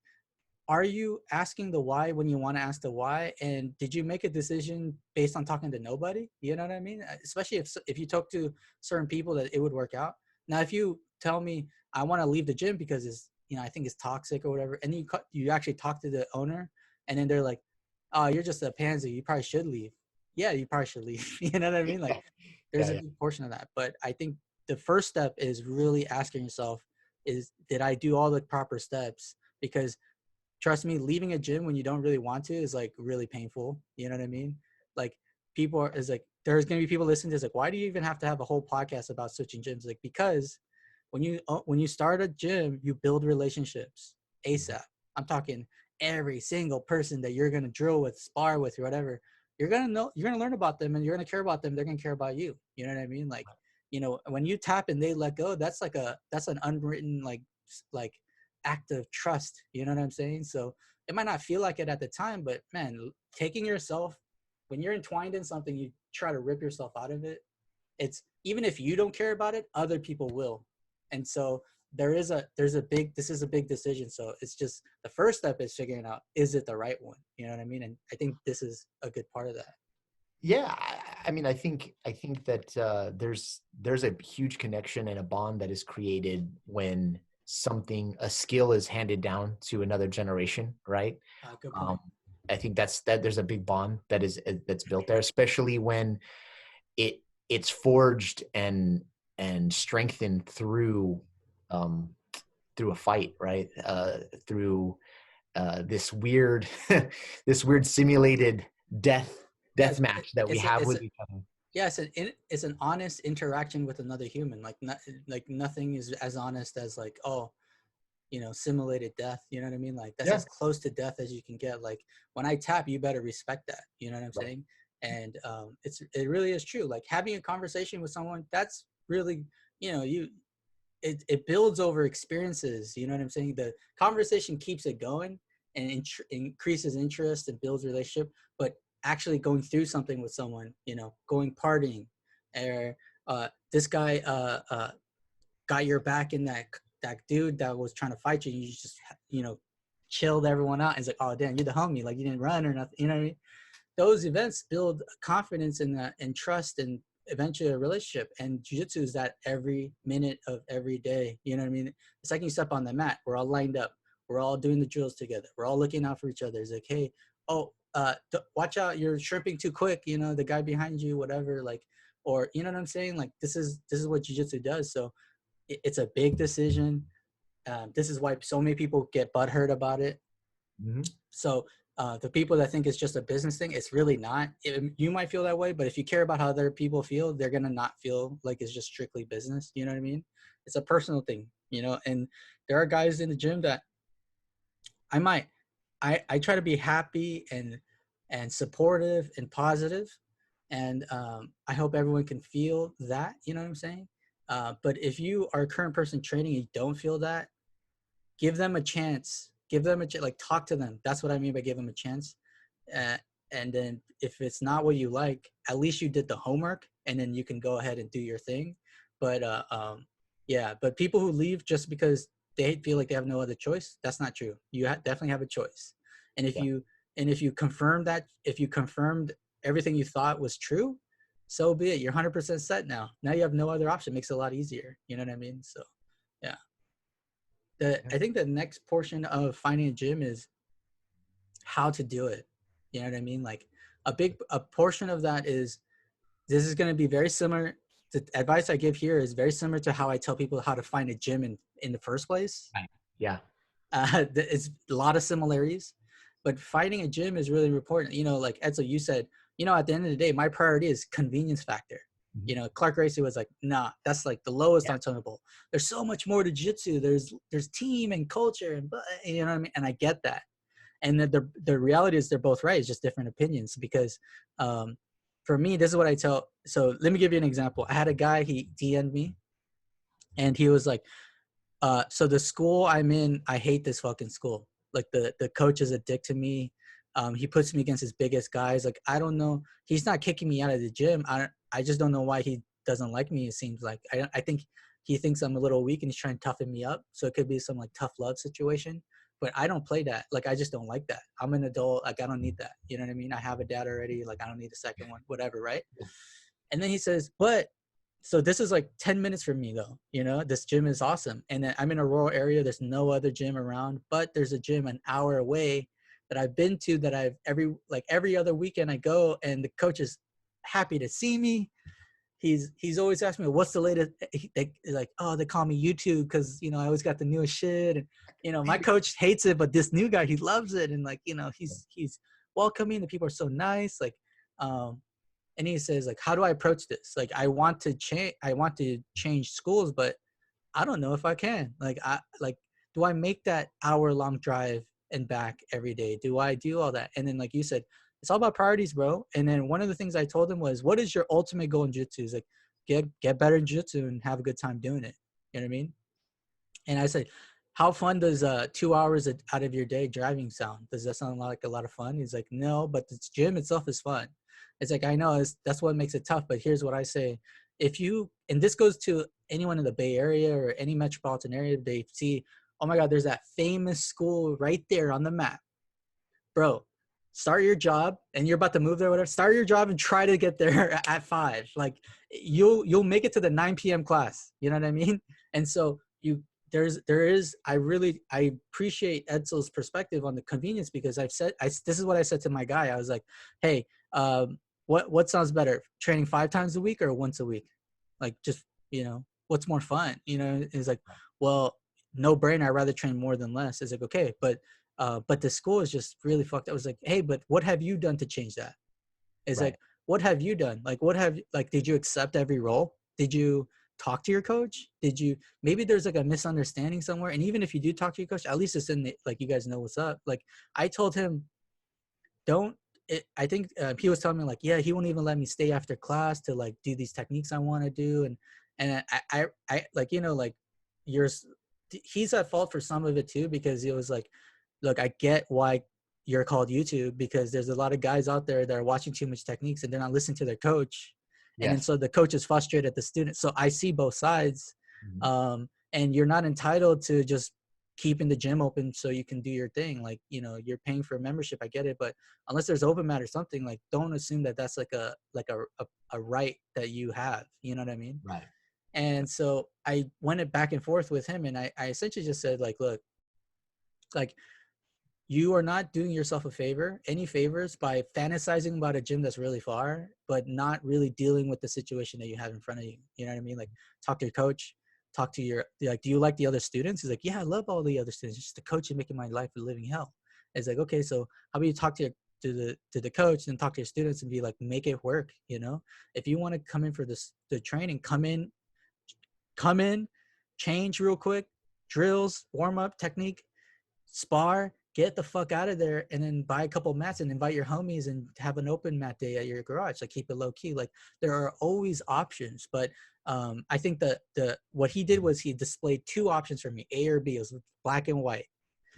are you asking the why when you want to ask the why? And did you make a decision based on talking to nobody? You know what I mean? Especially if you talk to certain people that it would work out. Now, if you tell me I want to leave the gym because it's, you know, I think it's toxic or whatever, and you actually talk to the owner, and then they're like, "Oh, you're just a pansy. You probably should leave." Yeah, you probably should leave. You know what I mean? Like, there's a big portion of that. But I think the first step is really asking yourself, did I do all the proper steps? Because trust me, leaving a gym when you don't really want to is like really painful. You know what I mean? Like there's going to be people listening to this, like, why do you even have to have a whole podcast about switching gyms? Like, because when you start a gym, you build relationships ASAP. I'm talking every single person that you're going to drill with, spar with, or whatever. You're going to learn about them, and you're going to care about them. They're going to care about you. You know what I mean? Like, you know, when you tap and they let go, that's an unwritten, like act of trust. You know what I'm saying? So it might not feel like it at the time, but man, taking yourself, when you're entwined in something, you try to rip yourself out of it. It's, even if you don't care about it, other people will. And so this is a big decision. So it's just, the first step is figuring out, is it the right one? You know what I mean? And I think this is a good part of that. Yeah, I mean, I think that there's a huge connection and a bond that is created when a skill is handed down to another generation, right? Good point. I think that there's a big bond that's built there, especially when it's forged and strengthened through a fight, right? Through this weird simulated death match that we have with each other. Yeah, it's an honest interaction with another human. Like nothing is as honest as like, oh, you know, simulated death. You know what I mean? Like that's as close to death as you can get. Like when I tap, you better respect that. You know what I'm saying? And it really is true. Like having a conversation with someone, that's really, you know, it builds over experiences. You know what I'm saying? The conversation keeps it going and increases interest and builds relationship. But actually going through something with someone, you know, going partying, or this guy got your back in that dude that was trying to fight you. You just, you know, chilled everyone out. And it's like, oh damn, you're the homie. Like you didn't run or nothing. You know what I mean? Those events build confidence in that, and trust, and eventually a relationship. And jiu-jitsu is that every minute of every day. You know what I mean? It's like you step on the mat. We're all lined up. We're all doing the drills together. We're all looking out for each other. It's like, hey, watch out, you're shrimping too quick, you know, the guy behind you, whatever, like, or, you know what I'm saying? Like, this is what jiu-jitsu does. So it's a big decision. This is why so many people get butthurt about it. Mm-hmm. So the people that think it's just a business thing, it's really not. You might feel that way, but if you care about how other people feel, they're going to not feel like it's just strictly business. You know what I mean? It's a personal thing, you know, and there are guys in the gym that I try to be happy and supportive and positive, and I hope everyone can feel that. You know what I'm saying? But if you are a current person training and you don't feel that, give them a chance. Like talk to them. That's what I mean by give them a chance. And then if it's not what you like, at least you did the homework, and then you can go ahead and do your thing. But yeah, but people who leave just because they feel like they have no other choice, that's not true. You definitely have a choice. And if you confirmed everything you thought was true, so be it. You're 100% set now. Now you have no other option. It makes it a lot easier. You know what I mean? So, yeah. I think the next portion of finding a gym is how to do it. You know what I mean? Like a portion of that is, this is going to be very similar. The advice I give here is very similar to how I tell people how to find a gym in the first place. Yeah. It's a lot of similarities, but finding a gym is really important. You know, like Edsel, you said, you know, at the end of the day, my priority is convenience factor. Mm-hmm. You know, Clark Racy was like, nah, that's like the lowest unattainable. There's so much more to jiu-jitsu. There's team and culture, and you know what I mean? And I get that. And the reality is they're both right. It's just different opinions, because for me, this is what I tell. So let me give you an example. I had a guy, he DM'd me, and he was like, so the school I'm in, I hate this fucking school. Like the coach is a dick to me. He puts me against his biggest guys. Like, I don't know. He's not kicking me out of the gym. I just don't know why he doesn't like me. It seems like, I think he thinks I'm a little weak and he's trying to toughen me up. So it could be some like tough love situation. but I don't play that. Like, I just don't like that. I'm an adult. Like, I don't need that. You know what I mean? I have a dad already. Like, I don't need a second one, whatever. Right. And then he says, but so this is like 10 minutes from me though. You know, this gym is awesome. And then I'm in a rural area. There's no other gym around, but there's a gym an hour away that I've been to, that I've every other weekend I go, and the coach is happy to see me. He's always asking me, what's the latest? Like, oh, they call me YouTube because, you know, I always got the newest shit. And, you know, my coach hates it, but this new guy, he loves it. And like, you know, he's welcoming. The people are so nice. Like, and he says, like, how do I approach this? Like, I want to change schools, but I don't know if I can. Like, do I make that hour-long drive and back every day? Do I do all that? And then, like you said, it's all about priorities, bro. And then one of the things I told him was, what is your ultimate goal in jiu-jitsu? He's like, get better in jiu-jitsu and have a good time doing it. You know what I mean? And I said, how fun does 2 hours out of your day driving sound? Does that sound like a lot of fun? He's like, no, but the gym itself is fun. It's like, I know, that's what makes it tough. But here's what I say. And this goes to anyone in the Bay Area or any metropolitan area, they see, oh my God, there's that famous school right there on the map. Bro, start your job, and you're about to move there, whatever. Start your job and try to get there at 5. Like, you'll make it to the 9 p.m. class. You know what I mean? And so I appreciate Edsel's perspective on the convenience, because this is what I said to my guy. I was like, hey, what sounds better, training 5 times a week or once a week? Like, just, you know, what's more fun? You know, it's like, well, no brainer. I'd rather train more than less. It's like, okay, but the school is just really fucked up. I was like, hey, but what have you done to change that? It's like, what have you done? Like, did you accept every role? Did you talk to your coach? Maybe there's like a misunderstanding somewhere. And even if you do talk to your coach, at least it's in the, like, you guys know what's up. Like, I told him, I think he was telling me, like, yeah, he won't even let me stay after class to like do these techniques I want to do. And I like, you know, like, he's at fault for some of it too, because he was like, look, I get why you're called YouTube, because there's a lot of guys out there that are watching too much techniques and they're not listening to their coach. Yes. And then so the coach is frustrated at the student. So I see both sides. Mm-hmm. And you're not entitled to just keeping the gym open so you can do your thing. Like, you know, you're paying for a membership. I get it. But unless there's open mat or something, like, don't assume that that's like a right that you have. You know what I mean? Right. And so I went back and forth with him, and I essentially just said, like, look, like, you are not doing yourself any favors by fantasizing about a gym that's really far, but not really dealing with the situation that you have in front of you. You know what I mean? Like, talk to your coach, talk to like, do you like the other students? He's like, yeah, I love all the other students. It's just the coach is making my life a living hell. It's like, okay, so how about you talk to the coach and talk to your students and be like, make it work. You know, if you want to come in for the training, come in, change real quick, drills, warm up, technique, spar, get the fuck out of there, and then buy a couple mats and invite your homies and have an open mat day at your garage. Like, keep it low key. Like, there are always options. But I think what he did was he displayed 2 options for me, A or B. It was black and white.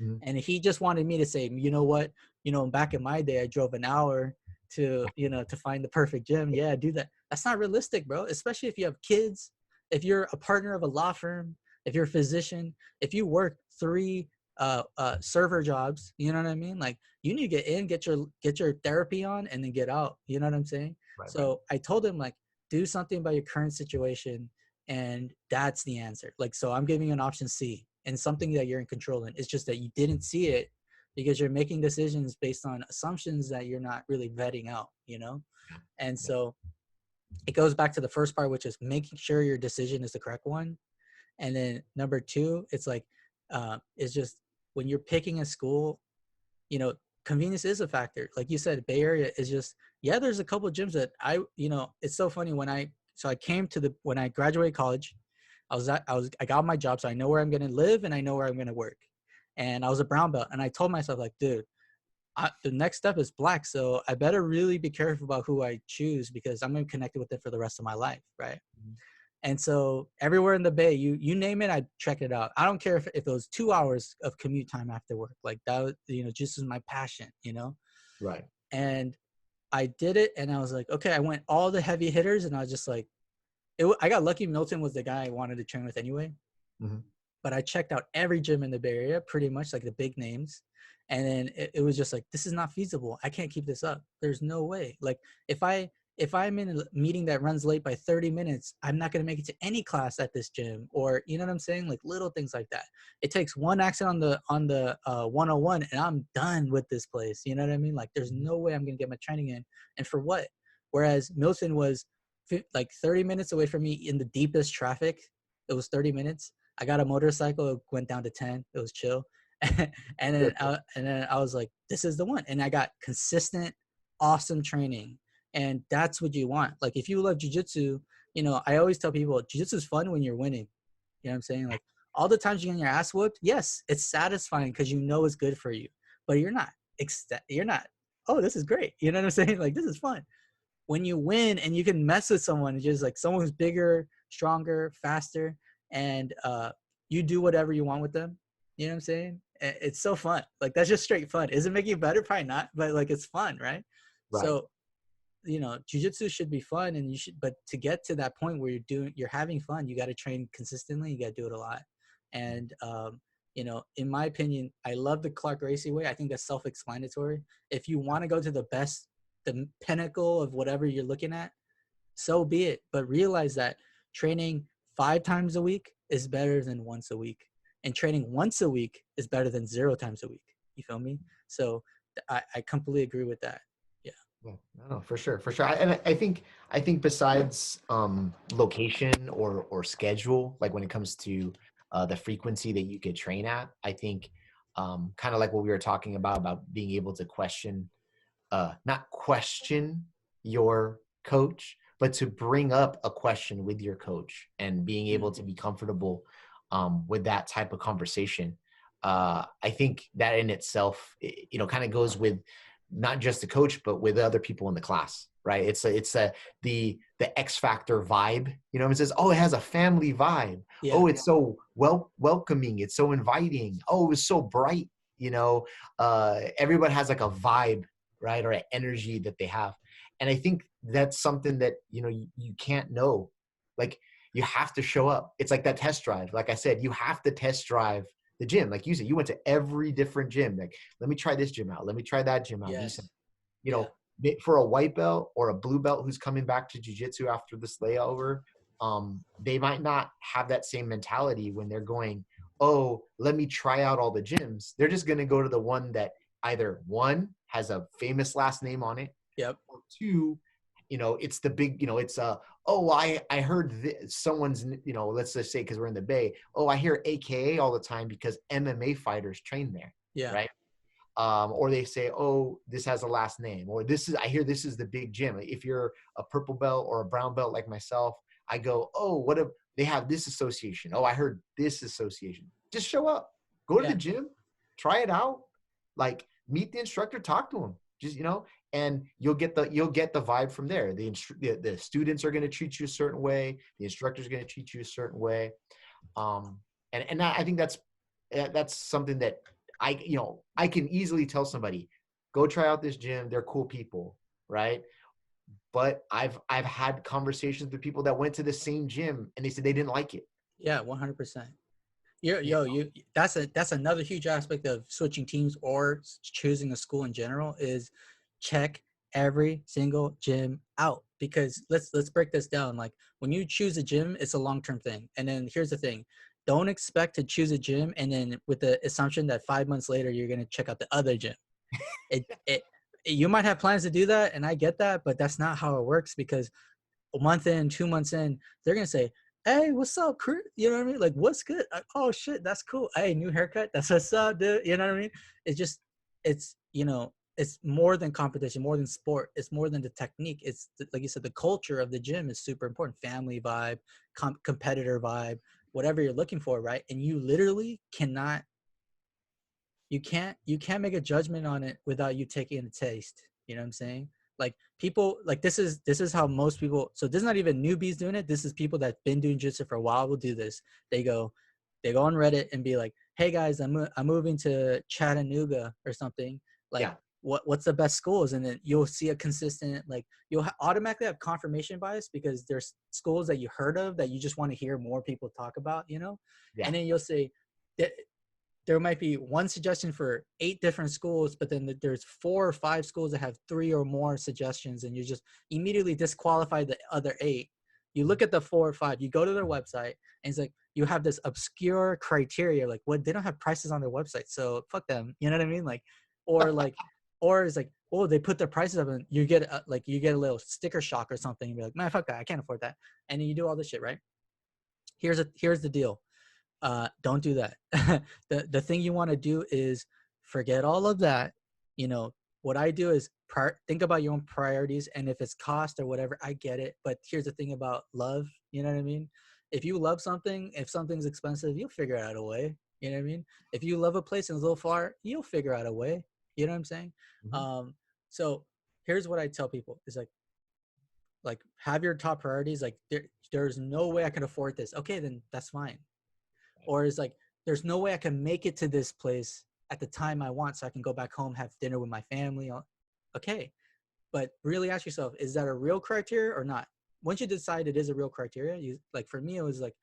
Mm-hmm. And he just wanted me to say, you know what, you know, back in my day, I drove an hour to find the perfect gym. Yeah, do that. That's not realistic, bro. Especially if you have kids, if you're a partner of a law firm, if you're a physician, if you work 3 server jobs, you know what I mean? Like, you need to get in, get your therapy on, and then get out. You know what I'm saying? Right, so I told him, like, do something about your current situation, and that's the answer. Like, so I'm giving you an option C, and something that you're in control in. It's just that you didn't see it because you're making decisions based on assumptions that you're not really vetting out, you know? And so it goes back to the first part, which is making sure your decision is the correct one. And then number 2, it's like, it's just, when you're picking a school, you know, convenience is a factor. Like you said, Bay Area is just, yeah, there's a couple of gyms that it's so funny when I graduated college, I got my job. So I know where I'm going to live and I know where I'm going to work. And I was a brown belt, and I told myself, like, dude, the next step is black. So I better really be careful about who I choose, because I'm going to be connected with it for the rest of my life. Right. Mm-hmm. And so everywhere in the Bay, you name it, I check it out. I don't care if it was 2 hours of commute time after work. Like, that, you know, just is my passion, you know? Right. And I did it, and I was like, okay, I went all the heavy hitters, and I was just like, I got lucky. Milton was the guy I wanted to train with anyway. Mm-hmm. but I checked out every gym in the Bay Area, pretty much like the big names. And then it was just like, this is not feasible. I can't keep this up. There's no way. Like if I'm in a meeting that runs late by 30 minutes, I'm not going to make it to any class at this gym, or, you know what I'm saying? Like little things like that. It takes one accident on the 101 and I'm done with this place. You know what I mean? Like there's no way I'm going to get my training in. And for what? Whereas Milton was like 30 minutes away from me in the deepest traffic. It was 30 minutes. I got a motorcycle. It went down to 10. It was chill. and then I was like, this is the one. And I got consistent, awesome training. And that's what you want. Like if you love jiu-jitsu, you know, I always tell people jiu-jitsu is fun when you're winning. You know what I'm saying? Like all the times you're getting your ass whooped, yes, it's satisfying because you know it's good for you. But you're not, oh, this is great. You know what I'm saying? Like this is fun. When you win and you can mess with someone, it's just like someone who's bigger, stronger, faster, and you do whatever you want with them. You know what I'm saying? It's so fun. Like that's just straight fun. Is it making you better? Probably not, but like it's fun, right? So, you know, jiu-jitsu should be fun, and but to get to that point where you're having fun, you got to train consistently. You got to do it a lot. And, you know, in my opinion, I love the Clark Gracie way. I think that's self-explanatory. If you want to go to the pinnacle of whatever you're looking at, so be it. But realize that training 5 times a week is better than once a week. And training once a week is better than 0 times a week. You feel me? So I completely agree with that. Yeah, no, for sure. And I think besides location or schedule, like when it comes to the frequency that you could train at, I think kind of like what we were talking about being able to not question your coach, but to bring up a question with your coach and being able to be comfortable with that type of conversation. I think that in itself, you know, kind of goes with not just the coach, but with other people in the class, right? It's the X Factor vibe, you know, it says, oh, it has a family vibe. Yeah. Oh, it's so welcoming. It's so inviting. Oh, it was so bright. You know, everyone has like a vibe, right? Or an energy that they have. And I think that's something that, you know, you can't know. Like you have to show up. It's like that test drive. Like I said, you have to test drive the gym. Like you said, you went to every different gym. Like, let me try this gym out. Let me try that gym out. Yes. You know, for a white belt or a blue belt who's coming back to jiu-jitsu after this layover, they might not have that same mentality when they're going, oh, let me try out all the gyms. They're just going to go to the one that either 1 has a famous last name on it. Yep. Or 2, you know, it's the big, you know, it's I heard someone's, you know, let's just say, cause we're in the Bay. Oh, I hear AKA all the time because MMA fighters train there. Yeah. Right. Or they say, oh, this has a last name, or I hear this is the big gym. If you're a purple belt or a brown belt like myself, I go, oh, what if they have this association? Oh, I heard this association. Just show up, go to the gym, try it out, like meet the instructor, talk to him, just, you know, and you'll get the vibe from there. The students are going to treat you a certain way. The instructor is going to treat you a certain way. And I think that's something that I can easily tell somebody, go try out this gym. They're cool people. Right. But I've had conversations with people that went to the same gym and they said they didn't like it. Yeah. 100%. That's another huge aspect of switching teams or choosing a school in general is check every single gym out, because let's break this down. Like when you choose a gym, it's a long-term thing. And then here's the thing. Don't expect to choose a gym and then with the assumption that 5 months later, you're going to check out the other gym. You might have plans to do that. And I get that, but that's not how it works, because a month in, 2 months in, they're going to say, hey, what's up, crew? You know what I mean? Like, what's good? Oh shit, that's cool. Hey, new haircut. That's what's up, dude. You know what I mean? It's, you know, it's more than competition, more than sport. It's more than the technique. It's like you said, the culture of the gym is super important. Family vibe, competitor vibe, whatever you're looking for, right? And you literally cannot, you can't make a judgment on it without you taking a taste. You know what I'm saying? Like people, like this is how most people. So this is not even newbies doing it. This is people that've been doing jiu-jitsu for a while will do this. They go on Reddit and be like, "Hey guys, I'm moving to Chattanooga or something. Like, what's the best schools, and then you'll see a consistent, like you'll automatically have confirmation bias because there's schools that you heard of that you just want to hear more people talk about, you know. Yeah. And then you'll say that there might be one suggestion for 8 different schools, but then there's 4 or 5 schools that have 3 or more suggestions, and you just immediately disqualify the other 8. You look at the 4 or 5, you go to their website, and it's like you have this obscure criteria, like what, they don't have prices on their website, so fuck them, you know what I mean? Like, or like, or it's like, oh, they put their prices up, and you get a little sticker shock or something, and you're like, man, fuck that, I can't afford that, and then you do all this shit, right? Here's the deal. Don't do that. The thing you want to do is forget all of that. You know, what I do is think about your own priorities, and if it's cost or whatever, I get it. But here's the thing about love. You know what I mean? If you love something, if something's expensive, you'll figure out a way. You know what I mean? If you love a place and it's a little far, you'll figure out a way. You know what I'm saying? Mm-hmm. So here's what I tell people is like have your top priorities. Like there's no way I can afford this. Okay, then that's fine. Or it's like, there's no way I can make it to this place at the time I want, so I can go back home, have dinner with my family. Okay. But really ask yourself, is that a real criteria or not? Once you decide it is a real criteria, you, like for me, it was like,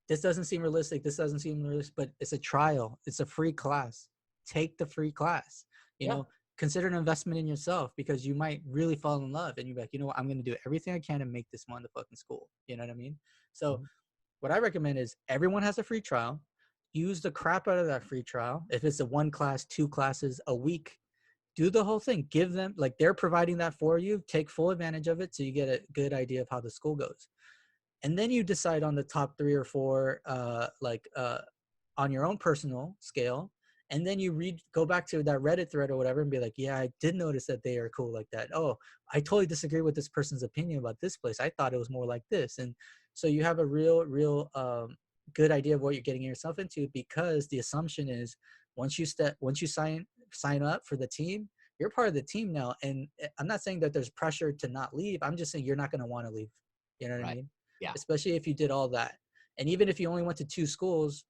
this doesn't seem realistic. This doesn't seem realistic, but it's a trial. It's a free class. Take the free class, you know, consider an investment in yourself, because you might really fall in love and you're like, you know what, I'm going to do everything I can to make this motherfucking school. You know what I mean? So what I recommend is everyone has a free trial. Use the crap out of that free trial. If it's a 1 class, 2 classes a week, do the whole thing. Give them, like, they're providing that for you. Take full advantage of it so you get a good idea of how the school goes. And then you decide on the top 3 or 4, on your own personal scale. And then you go back to that Reddit thread or whatever and be like, yeah, I did notice that they are cool like that. Oh, I totally disagree with this person's opinion about this place. I thought it was more like this. And so you have a real good idea of what you're getting yourself into, because the assumption is once you sign up for the team, you're part of the team now. And I'm not saying that there's pressure to not leave. I'm just saying you're not going to want to leave. You know what I mean? Yeah. Especially if you did all that. And even if you only went to 2 schools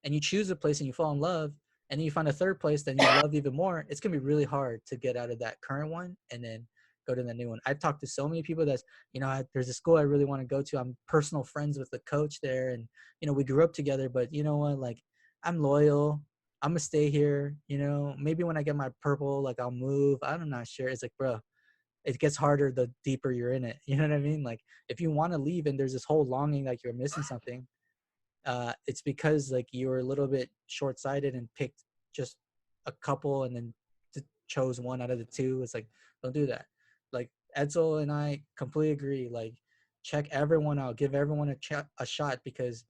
and you choose a place and you fall in love, and then you find a 3rd place that you love even more, it's going to be really hard to get out of that current one and then go to the new one. I've talked to so many people that's, you know, there's a school I really want to go to. I'm personal friends with the coach there, and, you know, we grew up together, but you know what, like, I'm loyal. I'm going to stay here. You know, maybe when I get my purple, like, I'll move. I'm not sure. It's like, bro, it gets harder the deeper you're in it. You know what I mean? Like, if you want to leave and there's this whole longing like you're missing something, it's because like you were a little bit short-sighted and picked just a couple and then chose one out of the 2. It's like, don't do that. Like, Edsel and I completely agree. Like, check everyone out, give everyone a shot, because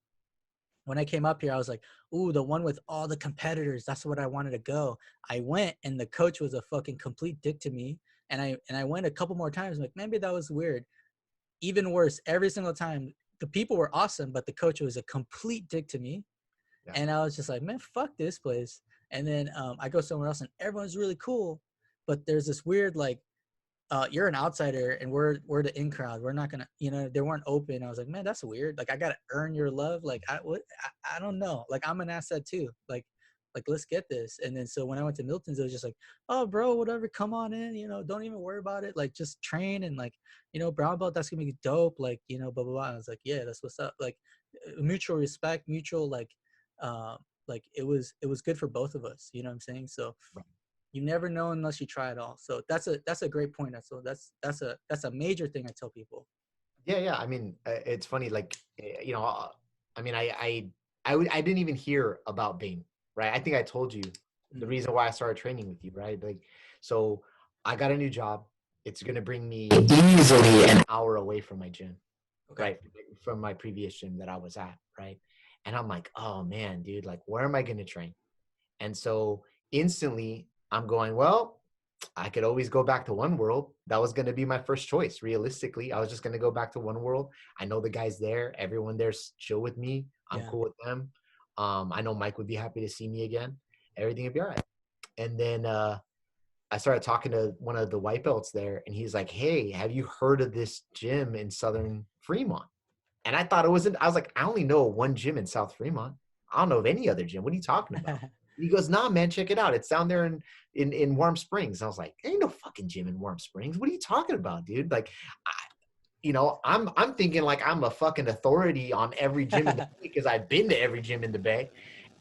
when I came up here, I was like, ooh, the one with all the competitors, that's what I wanted to go. I went, and the coach was a fucking complete dick to me. And I went a couple more times. I'm like, maybe that was weird. Even worse, every single time, the people were awesome, but the coach was a complete dick to me. Yeah. And I was just like, man, fuck this place. And then I go somewhere else, and everyone's really cool. But there's this weird, like, you're an outsider, and we're the in crowd. We're not gonna, you know, they weren't open. I was like, man, that's weird. Like, I gotta earn your love. Like, I don't know. Like, I'm an asset too. Like let's get this. And then so when I went to Milton's, it was just like, oh, bro, whatever, come on in. You know, don't even worry about it. Like, just train, and like, you know, brown belt, that's gonna be dope. Like, you know, blah blah blah. I was like, yeah, that's what's up. Like, mutual respect, mutual like it was good for both of us. You know what I'm saying? So. Right. You never know unless you try it all. So that's a great point. So that's a major thing I tell people. Yeah. I mean, it's funny. Like, you know, I mean, I didn't even hear about Baem, right? I think I told you the reason why I started training with you, right? Like, so I got a new job. It's going to bring me easily an hour away from my gym, right? From my previous gym that I was at, right? And I'm like, oh man, dude, like, where am I going to train? And so instantly, I'm going, well, I could always go back to One World. That was going to be my first choice. Realistically, I was just going to go back to One World. I know the guys there. Everyone there's chill with me. I'm cool with them. I know Mike would be happy to see me again. Everything would be all right. And then I started talking to one of the white belts there, and he's like, hey, have you heard of this gym in Southern Fremont? And I thought I was like, I only know one gym in South Fremont. I don't know of any other gym. What are you talking about? He goes, nah, man, check it out. It's down there in Warm Springs. I was like, ain't no fucking gym in Warm Springs. What are you talking about, dude? Like, I'm thinking like I'm a fucking authority on every gym in the Bay because I've been to every gym in the Bay.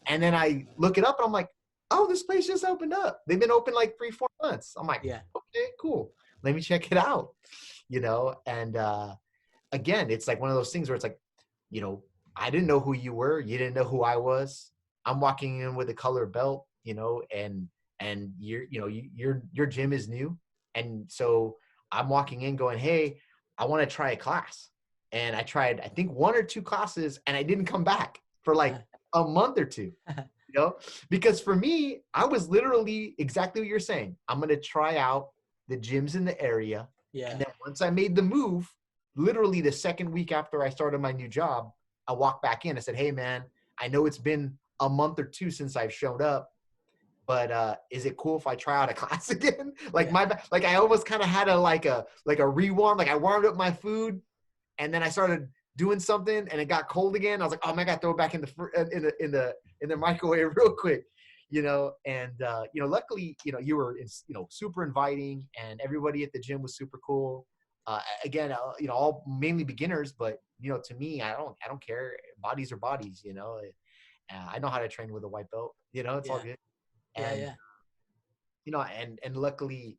And then I look it up and I'm like, oh, this place just opened up. They've been open like 3-4 months. I'm like, Yeah. okay, cool. Let me check it out. And again, it's like one of those things where it's like, I didn't know who you were. You didn't know who I was. I'm walking in with a color belt, and your gym is new. And so I'm walking in going, hey, I want to try a class. And I tried, I think 1 or 2 classes, and I didn't come back for like a month or 2, because for me, I was literally exactly what you're saying. I'm going to try out the gyms in the area. Yeah. And then once I made the move, literally the second week after I started my new job, I walked back in. I said, hey, man, I know it's been a month or 2 since I've showed up, but is it cool if I try out a class again? Like I almost kind of had a rewarm. Like I warmed up my food, and then I started doing something, and it got cold again. I was like, oh my God, throw it back in the microwave real quick, And luckily, you were super inviting, and everybody at the gym was super cool. Again, all mainly beginners, but to me, I don't care. Bodies are bodies, I know how to train with a white belt, it's all good. And, and luckily,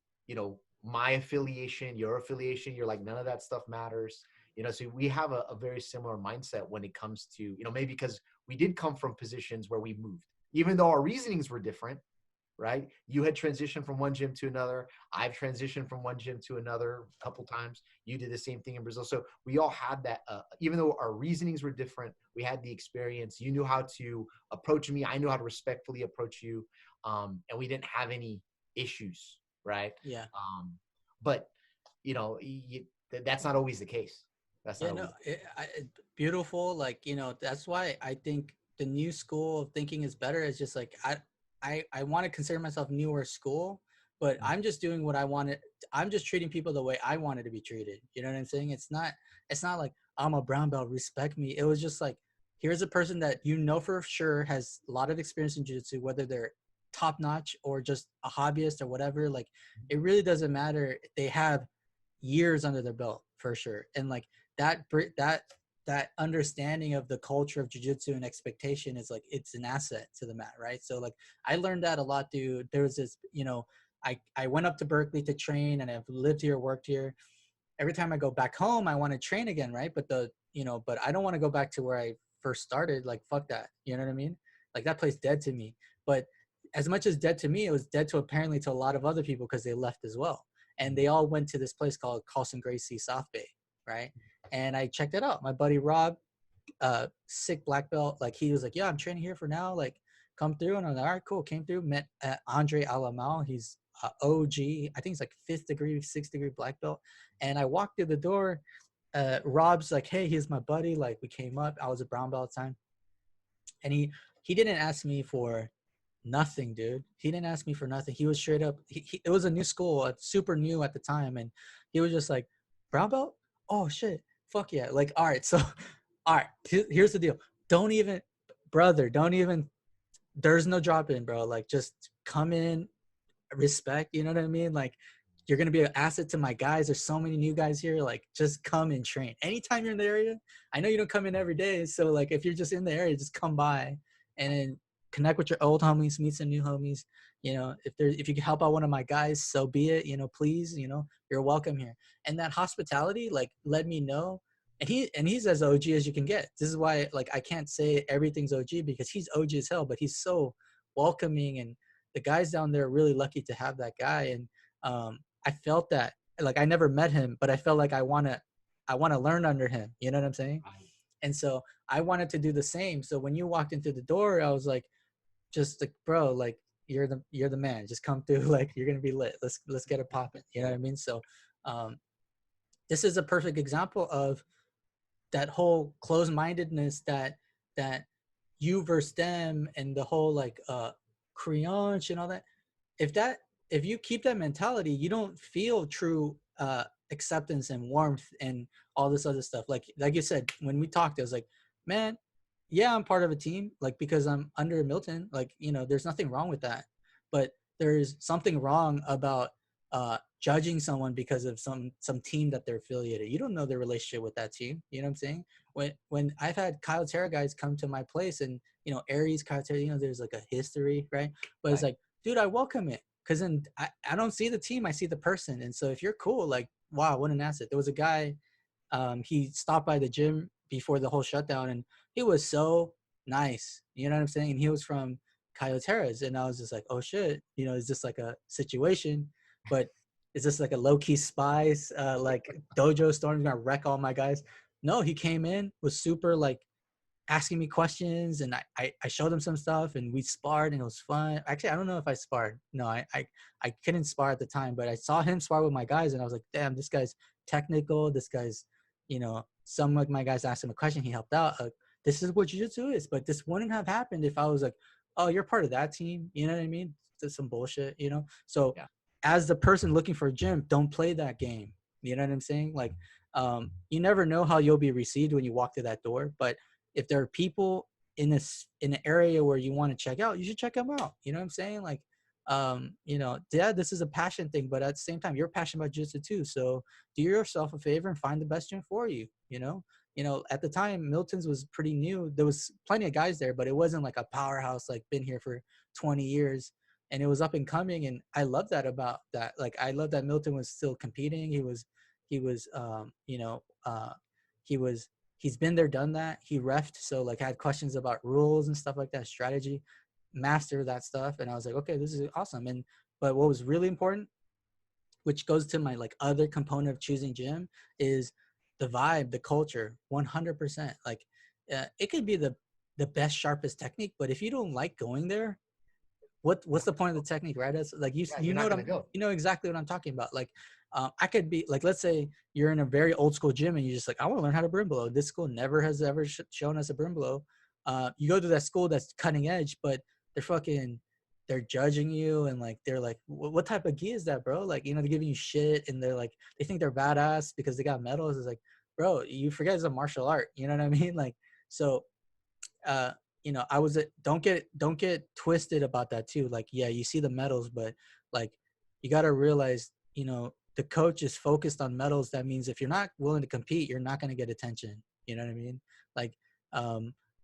my affiliation, your affiliation, you're like, none of that stuff matters. So we have a very similar mindset when it comes to, maybe because we did come from positions where we moved, even though our reasonings were different, right? You had transitioned from one gym to another. I've transitioned from one gym to another a couple times. You did the same thing in Brazil. So we all had that, even though our reasonings were different, we had the experience. You knew how to approach me. I knew how to respectfully approach you. And we didn't have any issues, right? Yeah. But, that's not always the case. That's not beautiful. Like, that's why I think the new school of thinking is better. It's just like, I want to consider myself newer school, but I'm just doing what I wanted. I'm just treating people the way I wanted to be treated. You know what I'm saying? It's not like I'm a brown belt, respect me. It was just like, here's a person that for sure has a lot of experience in jiu-jitsu, whether they're top notch or just a hobbyist or whatever. Like, it really doesn't matter. They have years under their belt for sure. And like that understanding of the culture of jiu-jitsu and expectation is like, it's an asset to the mat, right? So like, I learned that a lot, dude. There was this, I went up to Berkeley to train, and I've lived here, worked here. Every time I go back home, I want to train again, right? But but I don't want to go back to where I first started. Like, fuck that. You know what I mean? Like, that place dead to me. But as much as dead to me, it was dead to apparently to a lot of other people, because they left as well. And they all went to this place called Carlson Gracie South Bay, right? And I checked it out. My buddy Rob, sick black belt, like, he was like, yeah, I'm training here for now, like, come through. And I'm like, all right, cool. Came through, met Andre Alamal. He's OG. I think he's like 5th degree, 6th degree black belt. And I walked through the door. Rob's like, hey, he's my buddy. Like, we came up. I was a brown belt at the time. And he didn't ask me for nothing, dude. He didn't ask me for nothing. He was straight up. It was a new school, super new at the time. And he was just like, brown belt? Oh, shit. Fuck yeah. Like, all right. So, all right. Here's the deal. Don't even, there's no drop in, bro. Like, just come in, respect. You know what I mean? Like, you're going to be an asset to my guys. There's so many new guys here. Like, just come and train. Anytime you're in the area, I know you don't come in every day. So, like, if you're just in the area, just come by and then connect with your old homies, meet some new homies. If you can help out one of my guys, so be it. Please, you're welcome here. And that hospitality, like, let me know. And he's as OG as you can get. This is why, like, I can't say everything's OG, because he's OG as hell, but he's so welcoming. And the guys down there are really lucky to have that guy. And I felt that, like, I never met him, but I felt like I want to learn under him. You know what I'm saying? And so I wanted to do the same. So when you walked into the door, I was like, just like, bro, like, you're the man. Just come through. Like, you're gonna be lit. Let's get it popping. You know what I mean? So this is a perfect example of that whole closed-mindedness that you versus them, and the whole like creonch and all that. If you keep that mentality, you don't feel true acceptance and warmth and all this other stuff. Like you said, when we talked, it was like, man, yeah, I'm part of a team, like, because I'm under Milton, like, there's nothing wrong with that. But there's something wrong about judging someone because of some team that they're affiliated. You don't know their relationship with that team. You know what I'm saying? When I've had Kyle Terra guys come to my place, and Aries, Kyle Terra, there's like a history, right? But it's like, dude, I welcome it, because then I don't see the team, I see the person. And so if you're cool, like, wow, what an asset. There was a guy, he stopped by the gym before the whole shutdown, and he was so nice. You know what I'm saying? And he was from Cayo Terrace, and I was just like, oh shit, is this like a situation? But is this like a low-key spies, like Dojo Storm's gonna wreck all my guys? No, he came in, was super like asking me questions, and I showed him some stuff, and we sparred, and it was fun. Actually, I don't know if I sparred. No, I couldn't spar at the time, but I saw him spar with my guys, and I was like, damn, this guy's technical. This guy's, some of my guys asked him a question, he helped out. This is what jiu-jitsu is. But this wouldn't have happened if I was like, oh, you're part of that team. You know what I mean? That's some bullshit, So yeah. As the person looking for a gym, don't play that game. You know what I'm saying? Like, you never know how you'll be received when you walk through that door. But if there are people in an area where you want to check out, you should check them out. You know what I'm saying? Like, yeah, this is a passion thing, but at the same time, you're passionate about jiu-jitsu too. So do yourself a favor and find the best gym for you. At the time, Milton's was pretty new. There was plenty of guys there, but it wasn't like a powerhouse, like been here for 20 years. And it was up and coming. And I love that about that. Like, I love that Milton was still competing. He's been there, done that. He refed. So like, had questions about rules and stuff like that, strategy, master that stuff. And I was like, okay, this is awesome. But what was really important, which goes to my like other component of choosing gym, is the vibe, the culture, 100%. Like, it could be the best, sharpest technique, but if you don't like going there, what's the point of the technique, right? It's like, you know exactly what I'm talking about. Like, I could be like, let's say you're in a very old school gym and you're just like, I want to learn how to brim blow. This school never has ever shown us a brim blow. You go to that school that's cutting edge, but they're judging you, and like, they're like, what type of gi is that, bro? Like, they're giving you shit, and they're like, they think they're badass because they got medals. It's like, bro, you forget it's a martial art. You know what I mean? Like, so, don't get twisted about that too. Like, yeah, you see the medals, but like, you got to realize, the coach is focused on medals. That means if you're not willing to compete, you're not going to get attention. You know what I mean? Like,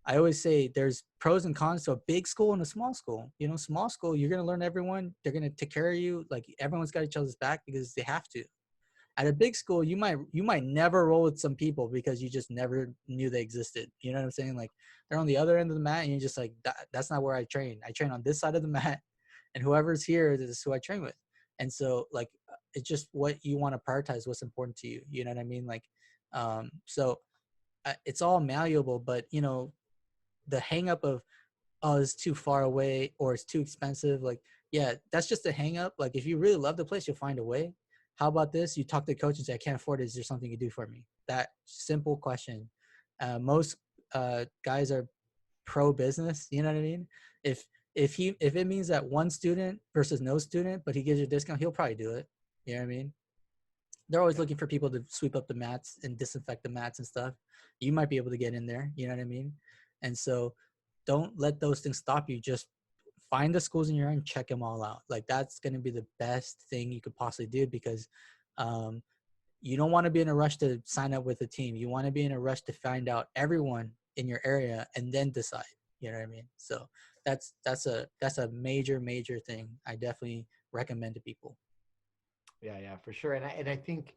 I always say there's pros and cons to a big school and a small school. Small school, you're going to learn everyone. They're going to take care of you. Like, everyone's got each other's back because they have to. At a big school, you might never roll with some people because you just never knew they existed. You know what I'm saying? Like, they're on the other end of the mat, and you're just like, that's not where I train. I train on this side of the mat, and whoever's here, this is who I train with. And so, like, it's just what you want to prioritize, what's important to you. You know what I mean? Like, so it's all malleable, but the hang up of, oh, it's too far away or it's too expensive. Like, yeah, that's just a hang up. Like, if you really love the place, you'll find a way. How about this? You talk to the coach and say, I can't afford it. Is there something you do for me? That simple question. Most guys are pro business. You know what I mean? If it means that one student versus no student, but he gives you a discount, he'll probably do it. You know what I mean? They're always looking for people to sweep up the mats and disinfect the mats and stuff. You might be able to get in there. You know what I mean? And so don't let those things stop you. Just find the schools in your area and check them all out. Like, that's going to be the best thing you could possibly do, because you don't want to be in a rush to sign up with a team. You want to be in a rush to find out everyone in your area and then decide. You know what I mean? So that's a major thing I definitely recommend to people. Yeah, for sure. And I think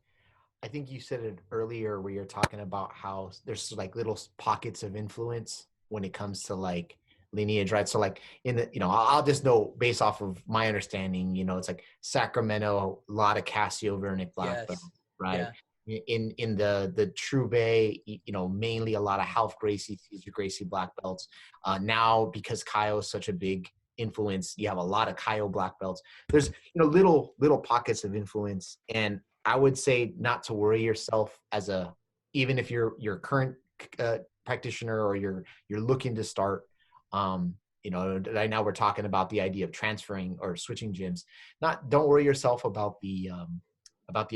you said it earlier where you're talking about how there's like little pockets of influence when it comes to like lineage, right? So like I'll just know based off of my understanding, it's like Sacramento, a lot of Casio Vernick black belt, right? Yeah. In the True Bay, mainly a lot of Half Gracie, Cesar Gracie black belts. Now, because Caio is such a big influence, you have a lot of Caio black belts. There's little pockets of influence, and I would say not to worry yourself even if you're current practitioner or you're looking to start. Right now we're talking about the idea of transferring or switching gyms. Don't worry yourself about the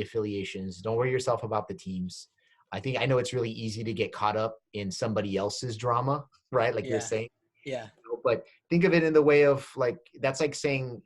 affiliations. Don't worry yourself about the teams. I know it's really easy to get caught up in somebody else's drama, right? Like you're saying. Yeah. But think of it in the way of like, that's like saying,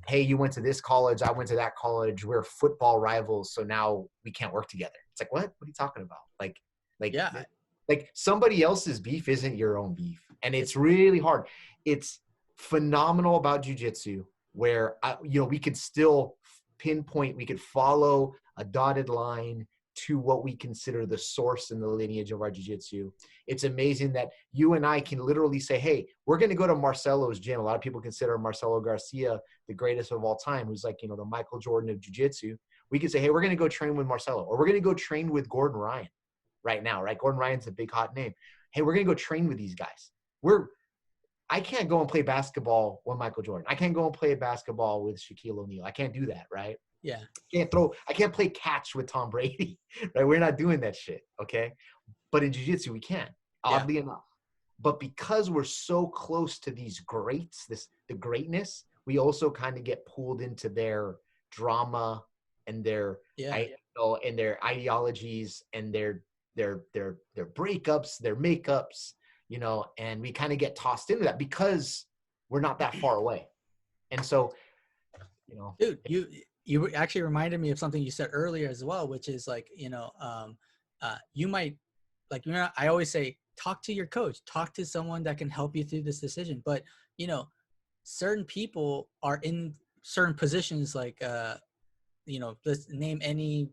hey, you went to this college, I went to that college, we're football rivals, so now we can't work together. It's like, what are you talking about? Like somebody else's beef isn't your own beef. And it's really hard. It's phenomenal about jiu-jitsu where, we could still pinpoint, we could follow a dotted line to what we consider the source and the lineage of our jiu-jitsu. It's amazing that you and I can literally say, hey, we're going to go to Marcelo's gym. A lot of people consider Marcelo Garcia the greatest of all time, who's like, the Michael Jordan of jiu-jitsu. We can say, hey, we're going to go train with Marcelo, or we're going to go train with Gordon Ryan right now, right? Gordon Ryan's a big hot name. Hey, we're going to go train with these guys. I can't go and play basketball with Michael Jordan. I can't go and play basketball with Shaquille O'Neal. I can't do that, right? Yeah. I can't play catch with Tom Brady, right? We're not doing that shit, okay? But in jiu-jitsu, we can, oddly enough. But because we're so close to these greats, the greatness, we also kind of get pulled into their drama and their and their ideologies and their breakups, their makeups, and we kind of get tossed into that because we're not that far away. And so, dude, you actually reminded me of something you said earlier as well, which is like, you might, like, I always say, talk to your coach, talk to someone that can help you through this decision. But, certain people are in certain positions, like, let's name any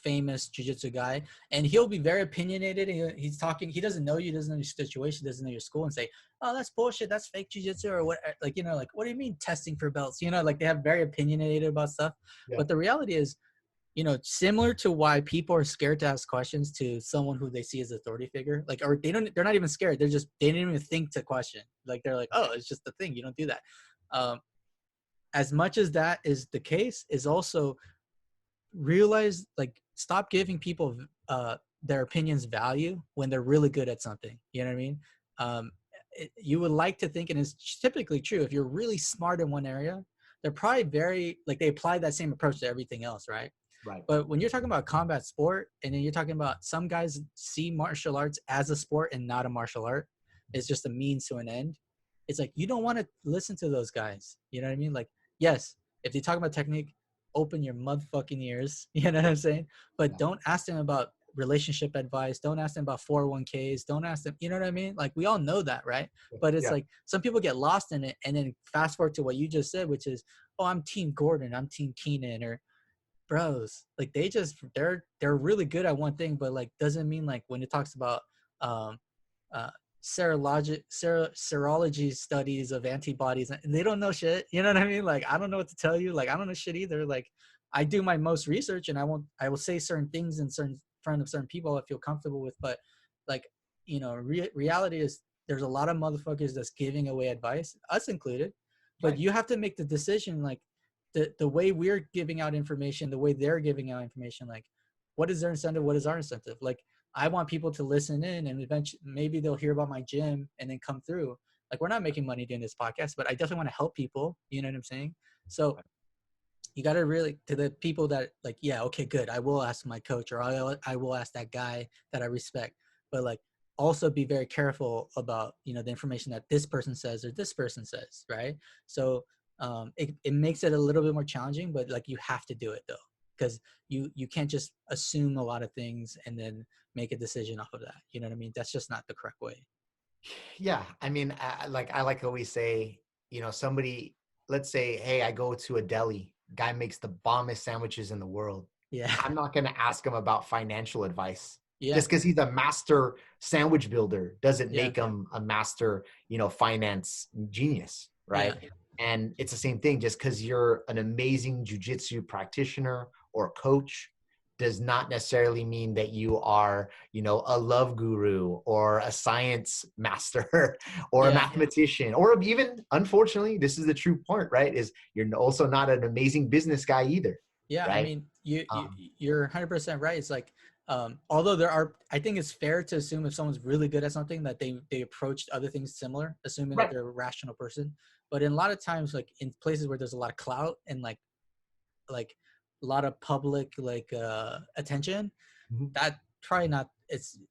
famous jiu-jitsu guy, and he'll be very opinionated, and he's talking, he doesn't know you, doesn't know your situation, doesn't know your school, and say, oh, that's bullshit, that's fake jiu-jitsu, or what, like, like, what do you mean testing for belts? Like, they have very opinionated about stuff. But the reality is, similar to why people are scared to ask questions to someone who they see as authority figure, like, or they're not even scared, they didn't even think to question, like, they're like, oh, it's just the thing, you don't do that. As much as that is the case, is also realize, like, stop giving people their opinions value when they're really good at something. You know what I mean? You would like to think, and it's typically true, if you're really smart in one area, they're probably very, like, they apply that same approach to everything else, right? Right. But when you're talking about combat sport, and then you're talking about some guys see martial arts as a sport and not a martial art, it's just a means to an end. It's like, you don't want to listen to those guys. You know what I mean? Like, yes, if they talk about technique, open your motherfucking ears, you know what I'm saying? But don't ask them about relationship advice. Don't ask them about 401ks. Don't ask them, you know what I mean? Like, we all know that, right? But it's like, some people get lost in it, and then fast forward to what you just said, which is, oh, I'm team Gordon, I'm team Keenan, or bros. Like, they're really good at one thing, but, like, doesn't mean, like, when it talks about serology studies of antibodies, and they don't know shit, you know what I mean? Like, I don't know what to tell you, like, I don't know shit either. Like, I do my most research, and I will say certain things in front of certain people I feel comfortable with, but, like, reality is, there's a lot of motherfuckers that's giving away advice, us included, but you have to make the decision, like, the way we're giving out information, the way they're giving out information, like, what is their incentive, what is our incentive? Like, I want people to listen in, and eventually maybe they'll hear about my gym and then come through. Like, we're not making money doing this podcast, but I definitely want to help people. You know what I'm saying? So you got to really, to the people that, like, yeah, okay, good, I will ask my coach, or I will ask that guy that I respect, but, like, also be very careful about, the information that this person says or this person says, right? So it makes it a little bit more challenging, but, like, you have to do it, though, because you can't just assume a lot of things and then make a decision off of that. You know what I mean? That's just not the correct way. Yeah. I mean, I like always say, somebody, let's say, hey, I go to a deli, guy makes the bombest sandwiches in the world. Yeah. I'm not going to ask him about financial advice. Yeah. Just because he's a master sandwich builder doesn't make him a master, finance genius, right? Yeah. And it's the same thing. Just because you're an amazing jiu-jitsu practitioner or coach does not necessarily mean that you are, a love guru or a science master or a mathematician, or even, unfortunately, this is the true point, right? Is you're also not an amazing business guy either. Yeah. Right? I mean, you're 100% right. It's like, although I think it's fair to assume if someone's really good at something that they approached other things similar, assuming that they're a rational person. But in a lot of times, like, in places where there's a lot of clout and like a lot of public, like, attention, probably not.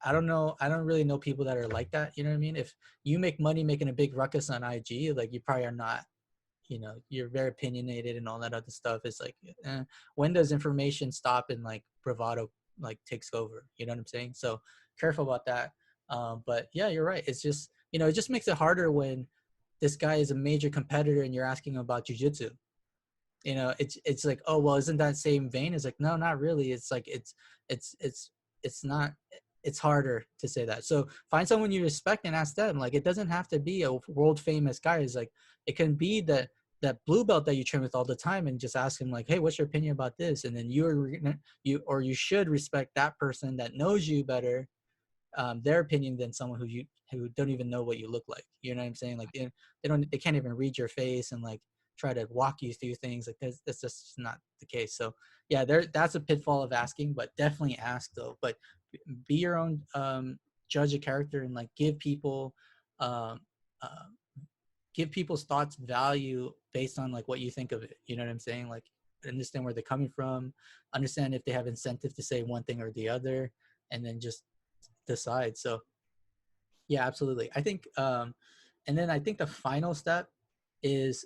I don't know. I don't really know people that are like that. You know what I mean? If you make money making a big ruckus on IG, like you probably are not, you're very opinionated and all that other stuff. It's like, when does information stop and like bravado like takes over? You know what I'm saying? So careful about that. But yeah, you're right. It's just, it just makes it harder when this guy is a major competitor and you're asking him about jiu-jitsu. It's like, oh, well, isn't that same vein? It's like, no, not really. It's like, it's not, it's harder to say that. So find someone you respect and ask them. Like, it doesn't have to be a world famous guy. It's like, it can be that blue belt that you train with all the time, and just ask him like, hey, what's your opinion about this? And then you should respect that person that knows you better, their opinion, than someone who don't even know what you look like. You know what I'm saying? Like they can't even read your face and like try to walk you through things. Like that's just not the case. So yeah, that's a pitfall of asking, but definitely ask though. But be your own judge of character, and like give people's thoughts value based on like what you think of it. You know what I'm saying? Like, understand where they're coming from, understand if they have incentive to say one thing or the other, and then just decide. So yeah, absolutely. I think and then I think the final step is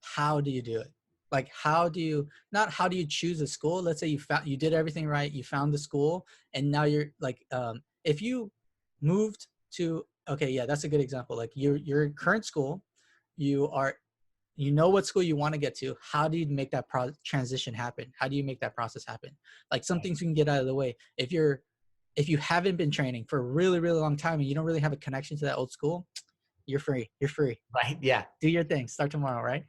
how do you do it? Like, how do you choose a school? Let's say you did everything right, you found the school, and now you're like, if you moved to, okay, yeah, that's a good example. Like your current school, you know what school you want to get to. How do you make that transition happen? How do you make that process happen? Like, some things you can get out of the way. If you haven't been training for a really, really long time and you don't really have a connection to that old school, you're free. Right. Yeah. Do your thing. Start tomorrow, right?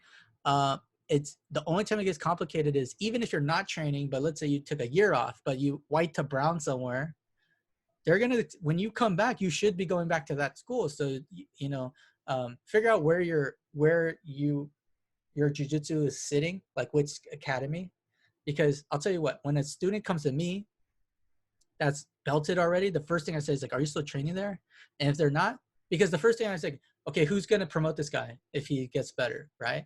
It's the only time it gets complicated is even if you're not training, but let's say you took a year off, but you white to brown somewhere, when you come back, you should be going back to that school. So, figure out where your jiu-jitsu is sitting, like which academy, because I'll tell you what, when a student comes to me that's belted already, the first thing I say is like, are you still training there? And if they're not, because the first thing I say, okay, who's going to promote this guy if he gets better, right?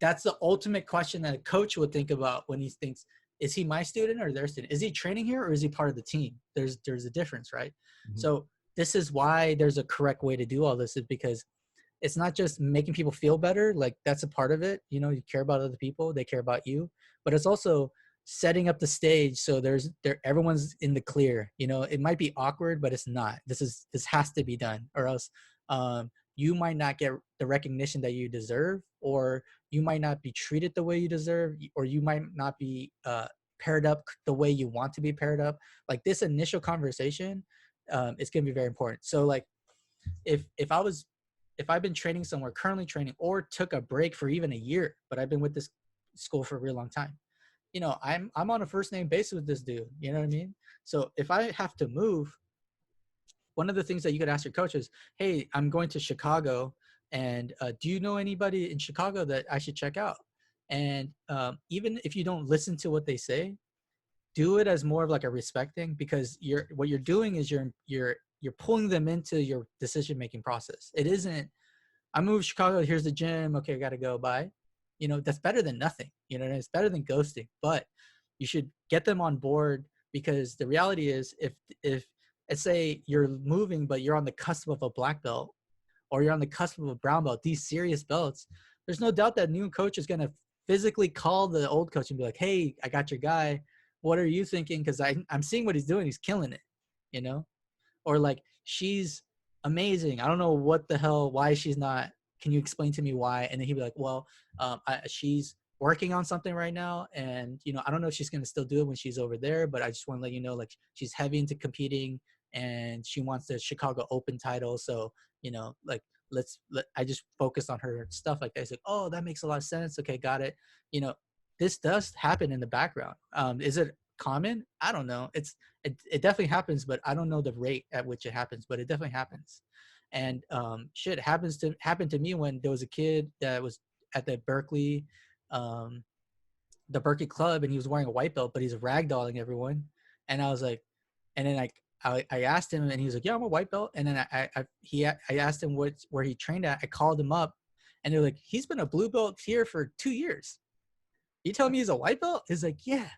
That's the ultimate question that a coach would think about when he thinks, is he my student or their student? Is he training here or is he part of the team? There's a difference, right? Mm-hmm. So this is why there's a correct way to do all this, is because it's not just making people feel better. Like, that's a part of it. You care about other people, they care about you, but it's also setting up the stage so everyone's in the clear. It might be awkward, but it's not. This has to be done, or else you might not get the recognition that you deserve, or you might not be treated the way you deserve, or you might not be paired up the way you want to be paired up. Like, this initial conversation, it's going to be very important. So like, if I've been training somewhere, currently training, or took a break for even a year, but I've been with this school for a real long time, I'm on a first name basis with this dude. You know what I mean? So if I have to move, one of the things that you could ask your coach is, hey, I'm going to Chicago, and do you know anybody in Chicago that I should check out? And even if you don't listen to what they say, do it as more of like a respect thing, because what you're doing is you're pulling them into your decision-making process. It isn't, I moved to Chicago, here's the gym, okay, I got to go, bye. That's better than nothing. It's better than ghosting, but you should get them on board, because the reality is, if let's say you're moving, but you're on the cusp of a black belt, or you're on the cusp of a brown belt, these serious belts, there's no doubt that new coach is going to physically call the old coach and be like, hey, I got your guy. What are you thinking? Because I'm seeing what he's doing. He's killing it, Or like, she's amazing. I don't know what the hell, why she's not. Can you explain to me why? And then he'd be like, well, she's working on something right now. And, I don't know if she's going to still do it when she's over there, but I just want to let you know, like, she's heavy into competing and she wants the Chicago Open title. So, like, I just focused on her stuff like that. It's like, oh, that makes a lot of sense. Okay, got it. This does happen in the background. Is it common? I don't know. It definitely happens, but I don't know the rate at which it happens, but it definitely happens. And shit happened to me when there was a kid that was at the Berkeley club, and he was wearing a white belt, but he's ragdolling everyone. And I was like, and then I asked him, and he was like, yeah, I'm a white belt. And then I asked him where he trained at. I called him up, and they're like, he's been a blue belt here for 2 years. You telling me he's a white belt? He's like, yeah.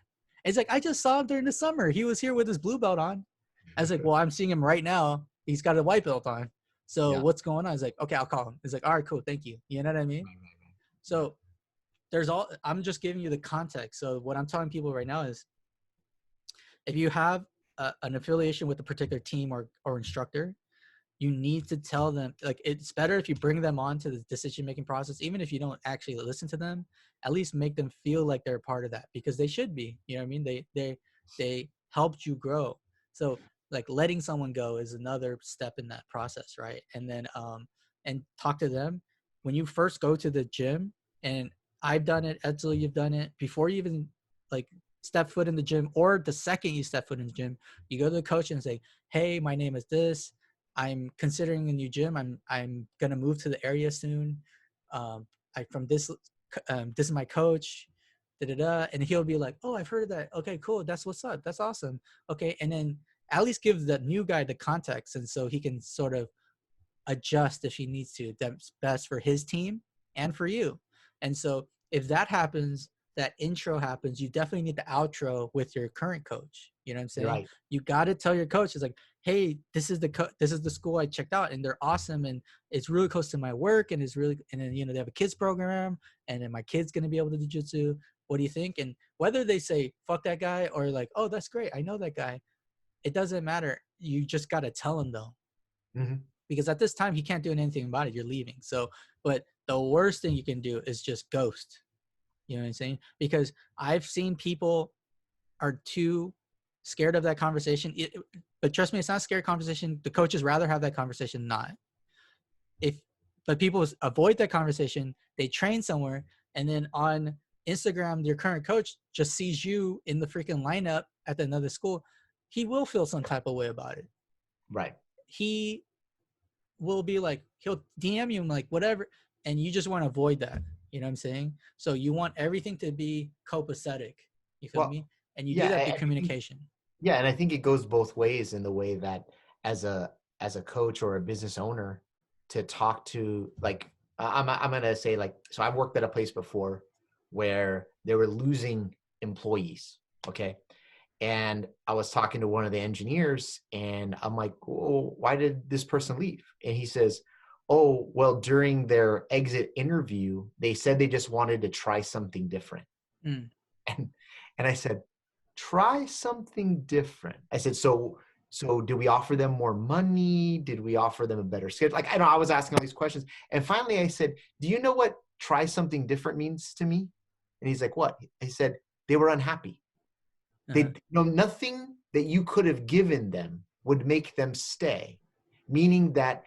It's like, I just saw him during the summer. He was here with his blue belt on. I was like, well, I'm seeing him right now. He's got a white belt on. So Yeah. what's going on? I was like, okay, I'll call him. He's like, all right, cool. Thank you. You know what I mean? So I'm just giving you the context. So what I'm telling people right now is if you have an affiliation with a particular team or instructor, you need to tell them, like, it's better if you bring them on to the decision-making process, even if you don't actually listen to them, at least make them feel like they're a part of that, because they should be, you know what I mean? They helped you grow. So like letting someone go is another step in that process, right? And then and talk to them when you first go to the gym. And I've done it, Edsel, you've done it, before you even like step foot in the gym, or the second you step foot in the gym, you go to the coach and say, hey, my name is this, I'm considering a new gym, I'm gonna move to the area soon, this is my coach, and he'll be like, oh, I've heard of that, okay, cool, that's what's up, that's awesome, okay. And then at least give the new guy the context, and so he can sort of adjust if he needs to, that's best for his team and for you. And so if that happens, that intro happens, you definitely need the outro with your current coach. You know what I'm saying? Right. You got to tell your coach, it's like, hey, this is the school I checked out and they're awesome and it's really close to my work and it's really, and then, you know, they have a kids program and then my kid's going to be able to do jiu-jitsu. What do you think? And whether they say, fuck that guy, or like, oh, that's great, I know that guy, it doesn't matter. You just got to tell him though. Mm-hmm. Because at this time he can't do anything about it. You're leaving. So, but the worst thing you can do is just ghost. You know what I'm saying? Because I've seen people are too scared of that conversation. But trust me, it's not a scary conversation. The coaches rather have that conversation than not. But people avoid that conversation. They train somewhere, and then on Instagram, your current coach just sees you in the freaking lineup at another school. He will feel some type of way about it. Right. He will be like, he'll DM you like whatever, and you just want to avoid that. You know what I'm saying? So you want everything to be copacetic. You feel me? And you do that through communication. Yeah, and I think it goes both ways in the way that as a coach or a business owner, to talk to, like, I'm gonna say, like, so I've worked at a place before where they were losing employees. Okay. And I was talking to one of the engineers and I'm like, oh, why did this person leave? And he says, oh, well, during their exit interview, they said they just wanted to try something different. And I said, try something different. I said, so did we offer them more money? Did we offer them a better schedule? Like, I was asking all these questions. And finally I said, do you know what try something different means to me? And he's like, what? I said, they were unhappy. They nothing that you could have given them would make them stay, meaning that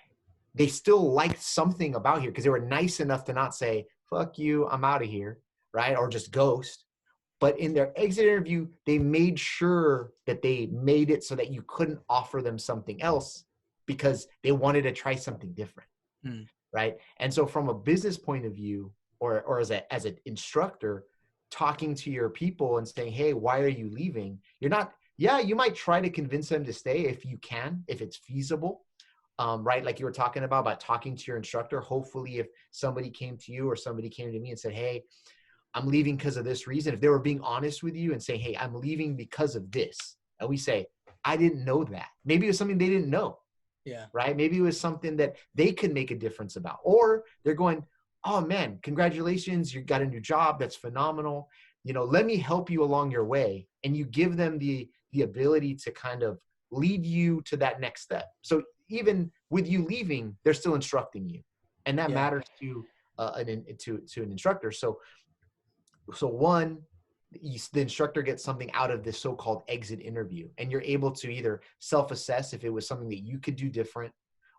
they still liked something about here because they were nice enough to not say, fuck you, I'm out of here, right? Or just ghost. But in their exit interview, they made sure that they made it so that you couldn't offer them something else because they wanted to try something different, right? And so from a business point of view, or as an instructor, talking to your people and saying, hey, why are you leaving? You're not, you might try to convince them to stay if you can, if it's feasible, right? Like you were talking about talking to your instructor. Hopefully if somebody came to you or somebody came to me and said, hey, I'm leaving because of this reason. If they were being honest with you and saying, hey, I'm leaving because of this. And we say, I didn't know that. Maybe it was something they didn't know. Yeah. Right. Maybe it was something that they could make a difference about, or they're going, oh man, congratulations, you got a new job, that's phenomenal, you know, let me help you along your way. And you give them the ability to kind of lead you to that next step. So even with you leaving, they're still instructing you, and that matters to an instructor. So one, the instructor gets something out of this so-called exit interview, and you're able to either self-assess if it was something that you could do different,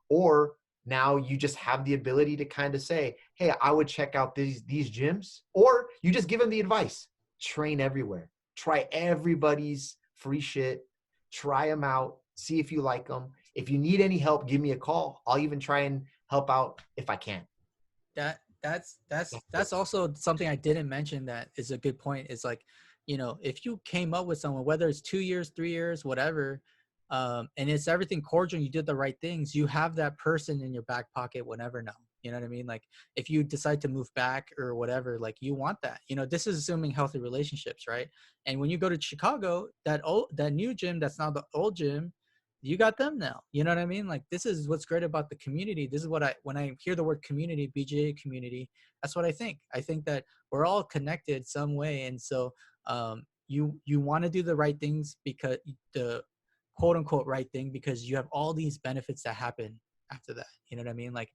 or now you just have the ability to kind of say, hey, I would check out these gyms, or you just give them the advice, train everywhere, try everybody's free shit, try them out, see if you like them. If you need any help, give me a call. I'll even try and help out if I can. That's also something I didn't mention that is a good point. It's like, you know, if you came up with someone, whether it's 2 years, 3 years, whatever, and it's everything cordial and you did the right things, you have that person in your back pocket whenever now. You know what I mean? Like if you decide to move back or whatever, like you want that. You know, this is assuming healthy relationships, right? And when you go to Chicago, that new gym, that's now the old gym, you got them now. You know what I mean? Like, this is what's great about the community. This is what when I hear the word community, BJJ community, that's what I think. I think that we're all connected some way. And so you want to do the right things, because the quote unquote right thing, because you have all these benefits that happen after that. You know what I mean? Like,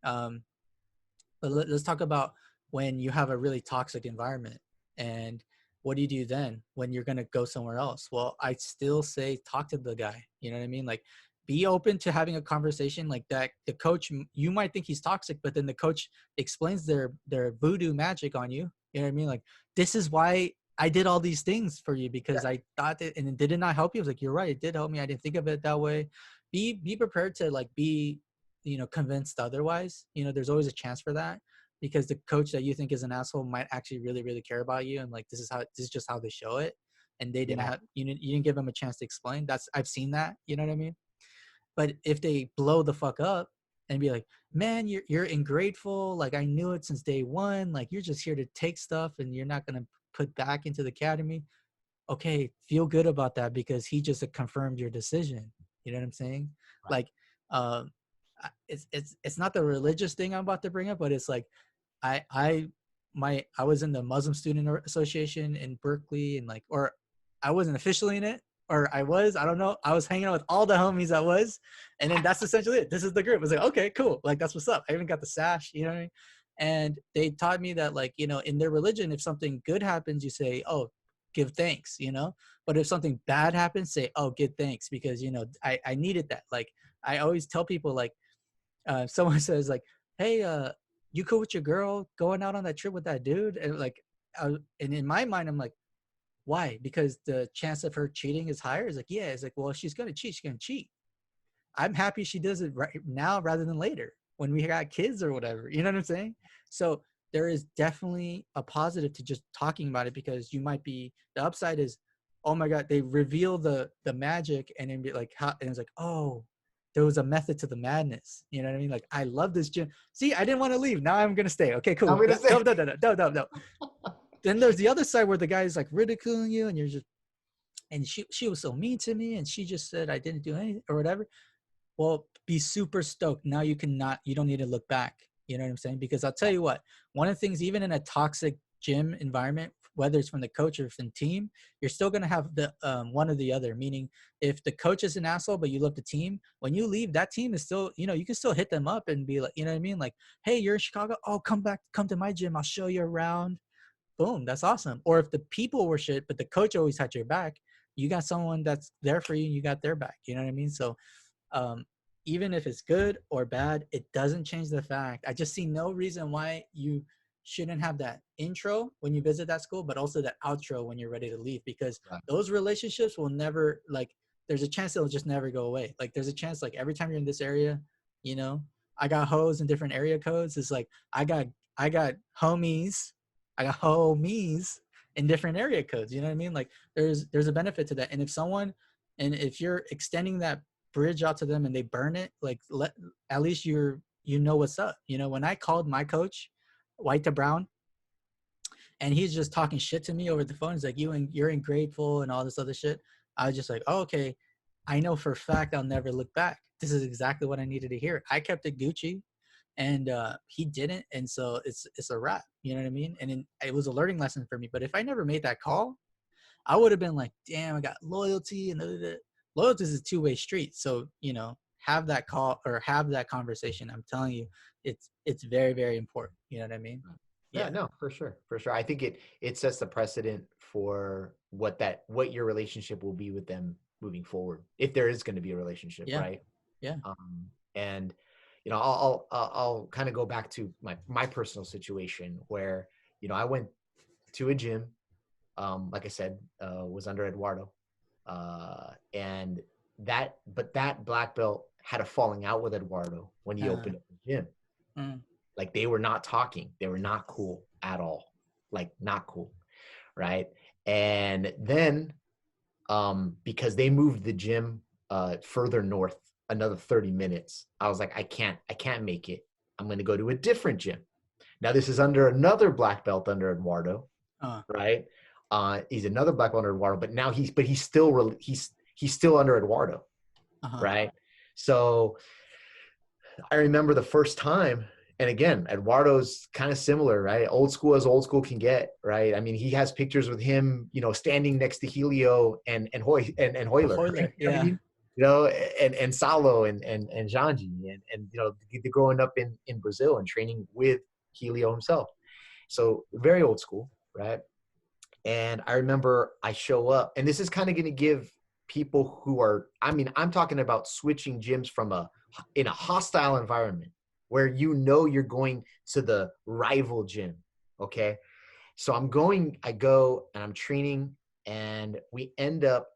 but let's talk about when you have a really toxic environment, and what do you do then when you're going to go somewhere else? Well, I still say, talk to the guy. You know what I mean? Like, be open to having a conversation like that. The coach, you might think he's toxic, but then the coach explains their voodoo magic on you. You know what I mean? Like, this is why I did all these things for you, because I thought that, and did it not help you? I was like, you're right. It did help me. I didn't think of it that way. Be prepared to like be, convinced otherwise. There's always a chance for that, because the coach that you think is an asshole might actually really, really care about you. And like, this is just how they show it. And they didn't have, you didn't give them a chance to explain. I've seen that, you know what I mean? But if they blow the fuck up and be like, man, you're ingrateful. Like, I knew it since day one. Like, you're just here to take stuff and you're not going to put back into the academy. Okay. Feel good about that, because he just confirmed your decision. You know what I'm saying? Right. Like, it's not the religious thing I'm about to bring up, but it's like, I was in the Muslim Student Association in Berkeley, and like, or I wasn't officially in it, or I don't know. I was hanging out with all the homies I was, and then that's essentially it. This is the group. I was like, okay, cool. Like, that's what's up. I even got the sash, you know what I mean? And they taught me that, like, in their religion, if something good happens, you say, oh, give thanks, but if something bad happens, say, oh, give thanks, because, I needed that. Like, I always tell people, like, someone says like, hey, you cool with your girl going out on that trip with that dude? And like, and in my mind, I'm like, why? Because the chance of her cheating is higher. It's like, yeah. It's like, well, if she's going to cheat, she's going to cheat. I'm happy she does it right now rather than later when we got kids or whatever. You know what I'm saying? So there is definitely a positive to just talking about it, because you might be, the upside is, oh my God, they reveal the magic, and then be like, how, and it's like, oh, there was a method to the madness. You know what I mean? Like, I love this gym. See, I didn't want to leave. Now I'm going to stay. Okay, cool. No. Then there's the other side where the guy's like ridiculing you, and you're just, and she was so mean to me, and she just said I didn't do anything or whatever. Well, be super stoked. Now you don't need to look back. You know what I'm saying? Because I'll tell you what, one of the things, even in a toxic gym environment, whether it's from the coach or from the team, you're still going to have the one or the other. Meaning, if the coach is an asshole, but you love the team, when you leave, that team is still, you can still hit them up and be like, you know what I mean? Like, hey, you're in Chicago. Oh, come to my gym. I'll show you around. Boom. That's awesome. Or if the people were shit, but the coach always had your back, you got someone that's there for you and you got their back. You know what I mean? So even if it's good or bad, it doesn't change the fact. I just see no reason why you shouldn't have that intro when you visit that school, but also that outro when you're ready to leave, because those relationships will never, like, there's a chance they'll just never go away. Like, there's a chance, like, every time you're in this area, I got hoes in different area codes. It's like, I got homies in different area codes. You know what I mean? Like, there's a benefit to that. And if you're extending that bridge out to them and they burn it, like, at least you know what's up. When I called my coach, white to brown, and he's just talking shit to me over the phone. He's like, you're ungrateful and all this other shit. I was just like, oh, okay, I know for a fact I'll never look back. This is exactly what I needed to hear. I kept it Gucci, and he didn't, and so it's a wrap. You know what I mean? And it was a learning lesson for me. But if I never made that call, I would have been like, damn, I got loyalty, and loyalty is a two-way street. So have that call or have that conversation. I'm telling you, it's very, very important. You know what I mean? Yeah, no, for sure. I think it sets the precedent for what your relationship will be with them moving forward, if there is going to be a relationship, right? Yeah. And I'll kind of go back to my personal situation where I went to a gym, like I said, was under Eduardo, and that black belt had a falling out with Eduardo when he opened up the gym. Like, they were not talking. They were not cool at all. Like, not cool. Right. And then, because they moved the gym further north, another 30 minutes, I was like, I can't make it. I'm going to go to a different gym. Now, this is under another black belt under Eduardo. Right. He's another black belt under Eduardo, but now he's still under Eduardo. right? So I remember the first time, and again, Eduardo's kind of similar, right? Old school as old school can get, right? I mean, he has pictures with him, standing next to Helio and Hoyler. Hoyler, You know what I yeah. mean? And Salo and Janji and growing up in Brazil and training with Helio himself. So very old school, right? And I remember I show up, and this is kind of going to give people who are, I'm talking about switching gyms from in a hostile environment where you're going to the rival gym, okay? So I go and I'm training, and I end up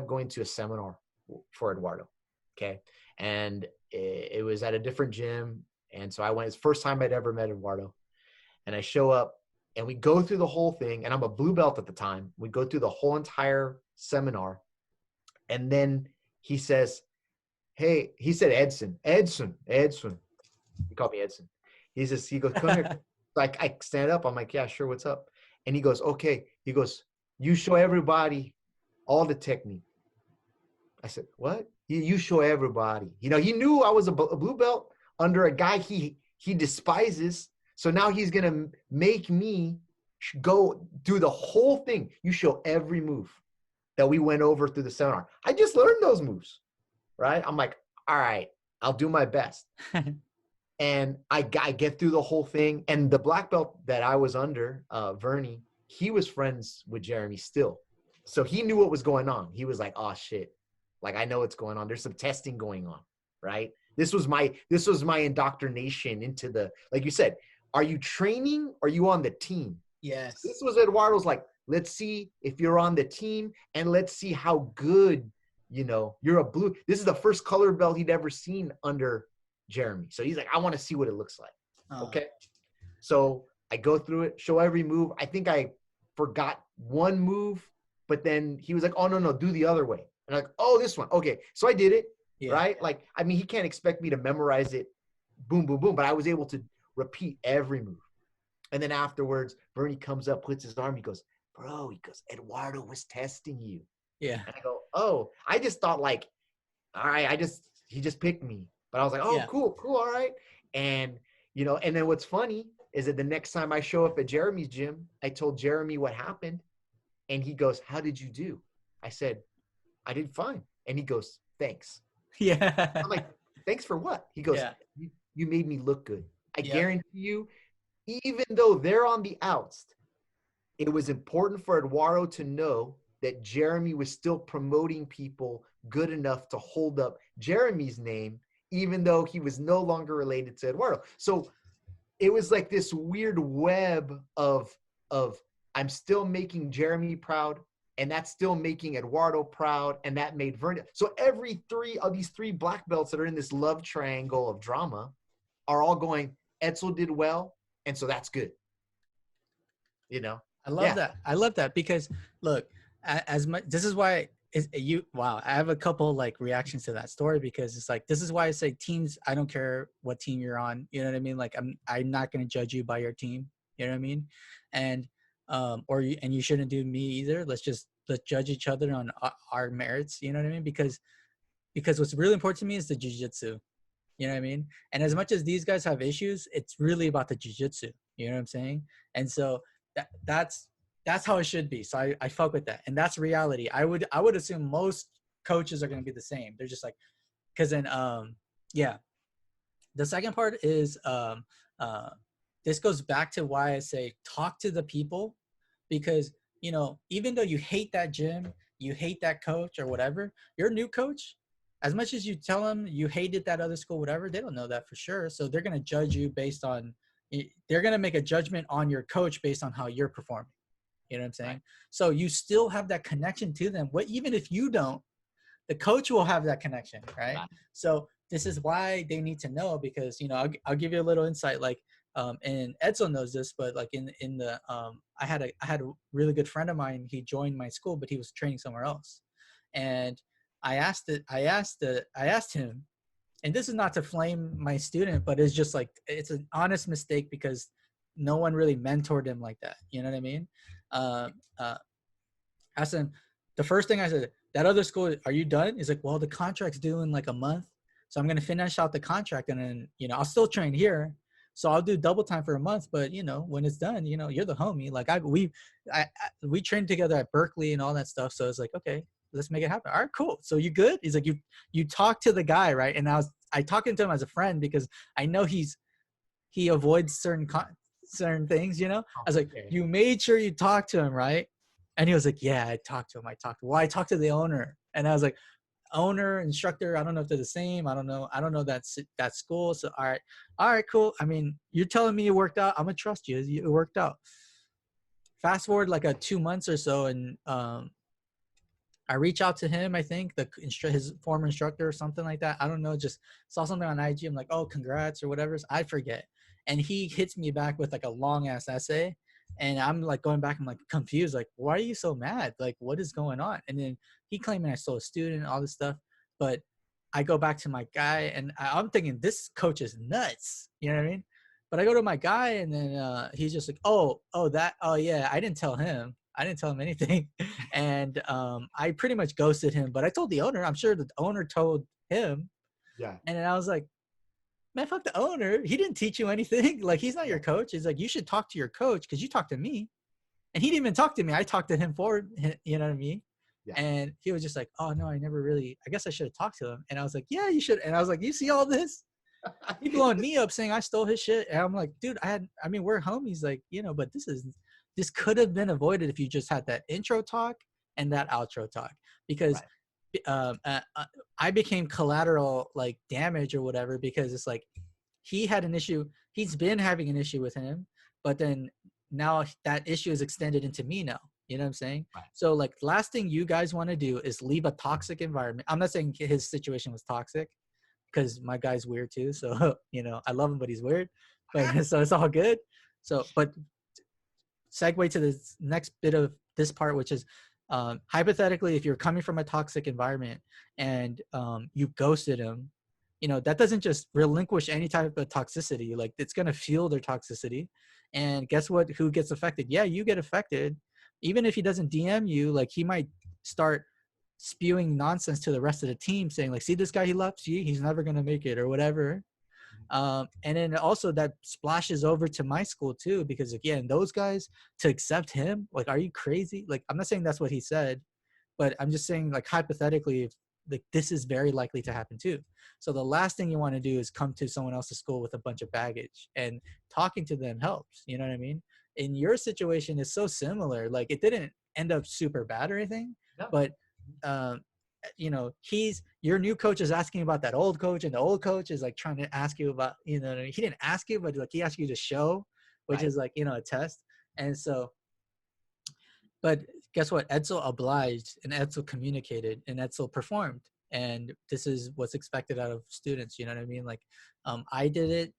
going to a seminar for Eduardo, okay? And it was at a different gym, and so I went. It's the first time I'd ever met Eduardo, and I show up, and we go through the whole thing, and I'm a blue belt at the time. We go through the whole entire seminar, and then he says, hey, he said Edson. He called me Edson. He goes, come here. Like, I stand up. I'm like, yeah, sure, what's up? And he goes, okay. He goes, you show everybody all the technique. I said, what? You show everybody. He knew I was a blue belt under a guy he despises. So now he's going to make me go do the whole thing. You show every move that we went over through the seminar. I just learned those moves, right? I'm like, all right, I'll do my best. And I get through the whole thing. And the black belt that I was under, Vernie, he was friends with Jeremy still. So he knew what was going on. He was like, oh, shit. Like, I know what's going on. There's some testing going on, right? This was my indoctrination into the, like you said, are you training or are you on the team? Yes. This was Eduardo's like, let's see if you're on the team and let's see how good, you're a blue. This is the first color belt he'd ever seen under Jeremy. So he's like, I want to see what it looks like. Okay. So I go through it, show every move. I think I forgot one move, but then he was like, oh, no, do the other way. And I'm like, oh, this one. Okay. So I did it. Yeah. Right. Like, he can't expect me to memorize it. Boom, boom, boom. But I was able to repeat every move. And then afterwards, Bernie comes up, puts his arm. He goes, bro, Eduardo was testing you. Yeah. And I go, oh, I just thought like, all right, he just picked me. But I was like, oh, yeah. Cool. All right. And, and then what's funny is that the next time I show up at Jeremy's gym, I told Jeremy what happened. And he goes, how did you do? I said, I did fine. And he goes, thanks. Yeah. I'm like, thanks for what? He goes, you made me look good. I guarantee you, even though they're on the outs, it was important for Eduardo to know that Jeremy was still promoting people good enough to hold up Jeremy's name, even though he was no longer related to Eduardo. So it was like this weird web of I'm still making Jeremy proud, and that's still making Eduardo proud, and that made Vernon. So every three of these three black belts that are in this love triangle of drama are all going, Edsel did well, and so that's good. I love that. I love that because look, as much, this is why I have a couple like reactions to that story because it's like, this is why I say teams, I don't care what team you're on. You know what I mean? Like I'm not going to judge you by your team. You know what I mean? And, you shouldn't do me either. Let's judge each other on our merits. You know what I mean? Because what's really important to me is the jiu-jitsu. You know what I mean? And as much as these guys have issues, it's really about the jiu-jitsu. You know what I'm saying? And so that's how it should be. So I fuck with that. And that's reality. I would assume most coaches are going to be the same. They're just like, because then, The second part is this goes back to why I say talk to the people, because, even though you hate that gym, you hate that coach or whatever, your new coach, as much as you tell them you hated that other school, whatever, they don't know that for sure. So they're going to judge you they're going to make a judgment on your coach based on how you're performing. You know what I'm saying? Right. So you still have that connection to them. Even if you don't, the coach will have that connection, right? So this is why they need to know, because, I'll give you a little insight. Like, and Edsel knows this, but like I had a really good friend of mine. He joined my school, but he was training somewhere else. And I asked him, and this is not to flame my student, but it's just like, it's an honest mistake because no one really mentored him like that. You know what I mean? Asked him, the first thing I said, that other school, are you done? He's like, well, the contract's due in like a month. So I'm going to finish out the contract and then, I'll still train here. So I'll do double time for a month, but when it's done, you're the homie. Like we trained together at Berkeley and all that stuff. So it's like, okay, let's make it happen. All right, cool. So you good? He's like, you talk to the guy, right? And I talking to him as a friend because I know he avoids certain things, I was like, you made sure you talked to him, right? And he was like, yeah, I talked to him. I talked to the owner. And I was like, owner, instructor, I don't know if they're the same. I don't know that school. So all right, cool. I mean, you're telling me it worked out. I'm gonna trust you. It worked out. Fast forward like 2 months or so, and I reach out to him. I think his former instructor or something like that. I don't know. Just saw something on IG. I'm like, oh, congrats or whatever. I forget. And he hits me back with like a long ass essay. And I'm like going back, I'm like confused, like, why are you so mad? Like, what is going on? And then he claiming I stole a student, all this stuff. But I go back to my guy and I'm thinking this coach is nuts. You know what I mean? But I go to my guy and then he's just like, oh yeah, I didn't tell him anything. And I pretty much ghosted him, but I told the owner, I'm sure the owner told him. Yeah. And then I was like, man, fuck the owner. He didn't teach you anything. Like, he's not your coach. He's like, you should talk to your coach because you talked to me. And he didn't even talk to me. I talked to him for, you know what I mean? Yeah. And he was just like, oh, no, I guess I should have talked to him. And I was like, yeah, you should. And I was like, you see all this? He blowing me up saying I stole his shit. And I'm like, dude, we're homies. Like, but this could have been avoided if you just had that intro talk and that outro talk. Because right. I became collateral like damage or whatever because it's like he had an issue. He's been having an issue with him, but then now that issue is extended into me now. You know what I'm saying? Right. So like last thing you guys want to do is leave a toxic environment. I'm not saying his situation was toxic because my guy's weird too. So, I love him, but he's weird. But so it's all good. So, but segue to the next bit of this part, which is hypothetically, if you're coming from a toxic environment and you ghosted him, that doesn't just relinquish any type of toxicity. Like, it's going to fuel their toxicity. And guess what? Who gets affected? Yeah, you get affected. Even if he doesn't DM you, like, he might start spewing nonsense to the rest of the team saying, like, see this guy he left? See, he's never going to make it or whatever. And then also that splashes over to my school too, because again, those guys, to accept him, like, are you crazy? Like, I'm not saying that's what he said, but I'm just saying, like, hypothetically, if, like, this is very likely to happen too. So the last thing you want to do is come to someone else's school with a bunch of baggage, and talking to them helps. You know what I mean? In your situation, is so similar. Like, it didn't end up super bad or anything, no. But your new coach is asking about that old coach, and the old coach is like trying to ask you about, he didn't ask you, but like he asked you to show, which right. is like, a test. And so, but guess what? Edsel obliged, and Edsel communicated, and Edsel performed. And this is what's expected out of students. You know what I mean? Like, I did it.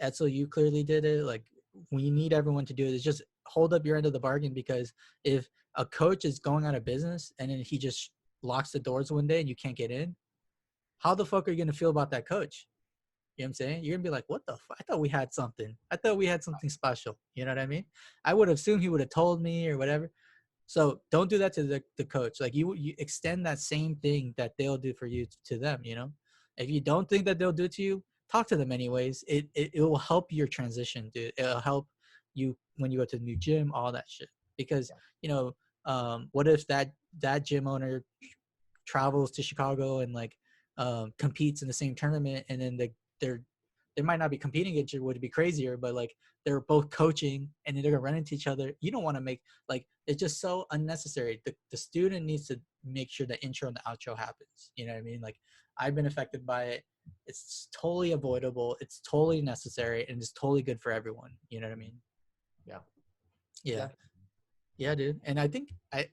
Edsel, you clearly did it. Like, we need everyone to do it. It's just hold up your end of the bargain, because if a coach is going out of business and then he just locks the doors one day and you can't get in, how the fuck are you going to feel about that coach? You know what I'm saying? You're going to be like, what the fuck? I thought we had something. I thought we had something special. You know what I mean? I would have assumed he would have told me or whatever. So don't do that to the coach. Like, you extend that same thing that they'll do for you to them, If you don't think that they'll do it to you, talk to them anyways. It will help your transition, dude. It'll help you when you go to the new gym, all that shit. Because, what if that gym owner travels to Chicago and like competes in the same tournament, and then they might not be competing, it would be crazier, but like they're both coaching and then they're gonna run into each other. You don't want to make, like, it's just so unnecessary. The student needs to make sure the intro and the outro happens. You know what I mean? Like, I've been affected by it. It's totally avoidable. It's totally necessary, and it's totally good for everyone. You know what I mean? Yeah, dude. And I think I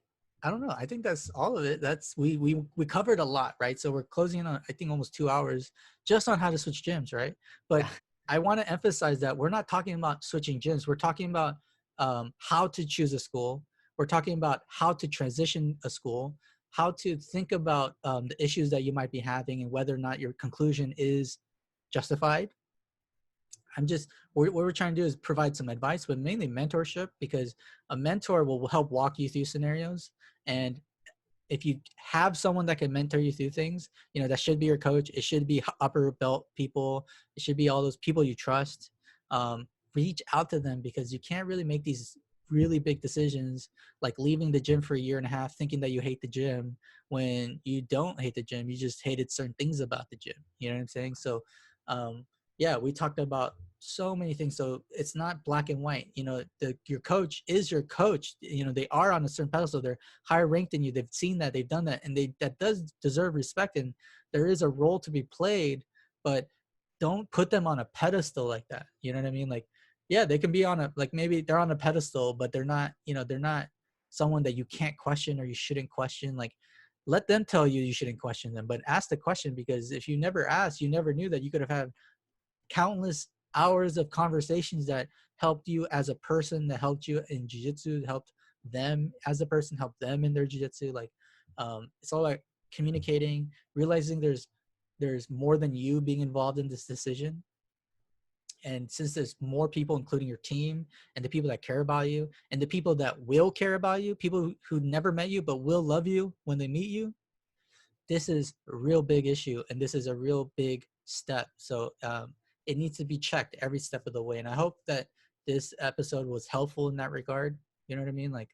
don't know. I think that's all of it. That's we covered a lot, right? So we're closing in on, I think, almost 2 hours just on how to switch gyms, right? But I want to emphasize that we're not talking about switching gyms. We're talking about how to choose a school. We're talking about how to transition a school, how to think about the issues that you might be having and whether or not your conclusion is justified. What we're trying to do is provide some advice, but mainly mentorship, because a mentor will help walk you through scenarios. And if you have someone that can mentor you through things, you know, that should be your coach. It should be upper belt people. It should be all those people you trust. Reach out to them, because you can't really make these really big decisions like leaving the gym for a year and a half thinking that you hate the gym when you don't hate the gym. You just hated certain things about the gym. You know what I'm saying? So yeah, we talked about so many things. So it's not black and white. You know, your coach is your coach. You know, they are on a certain pedestal. They're higher ranked than you. They've seen that. They've done that, and that does deserve respect. And there is a role to be played, but don't put them on a pedestal like that. You know what I mean? Like, yeah, they can be on a, like, maybe they're on a pedestal, but they're not, you know, they're not someone that you can't question or you shouldn't question. Like, let them tell you shouldn't question them, but ask the question, because if you never asked, you never knew that you could have had countless hours of conversations that helped you as a person, that helped you in jiu-jitsu, helped them as a person, helped them in their jiu-jitsu. Like, it's all about communicating, realizing there's more than you being involved in this decision. And since there's more people, including your team and the people that care about you and the people that will care about you, people who never met you but will love you when they meet you, this is a real big issue, and this is a real big step. So it needs to be checked every step of the way. And I hope that this episode was helpful in that regard. You know what I mean? Like,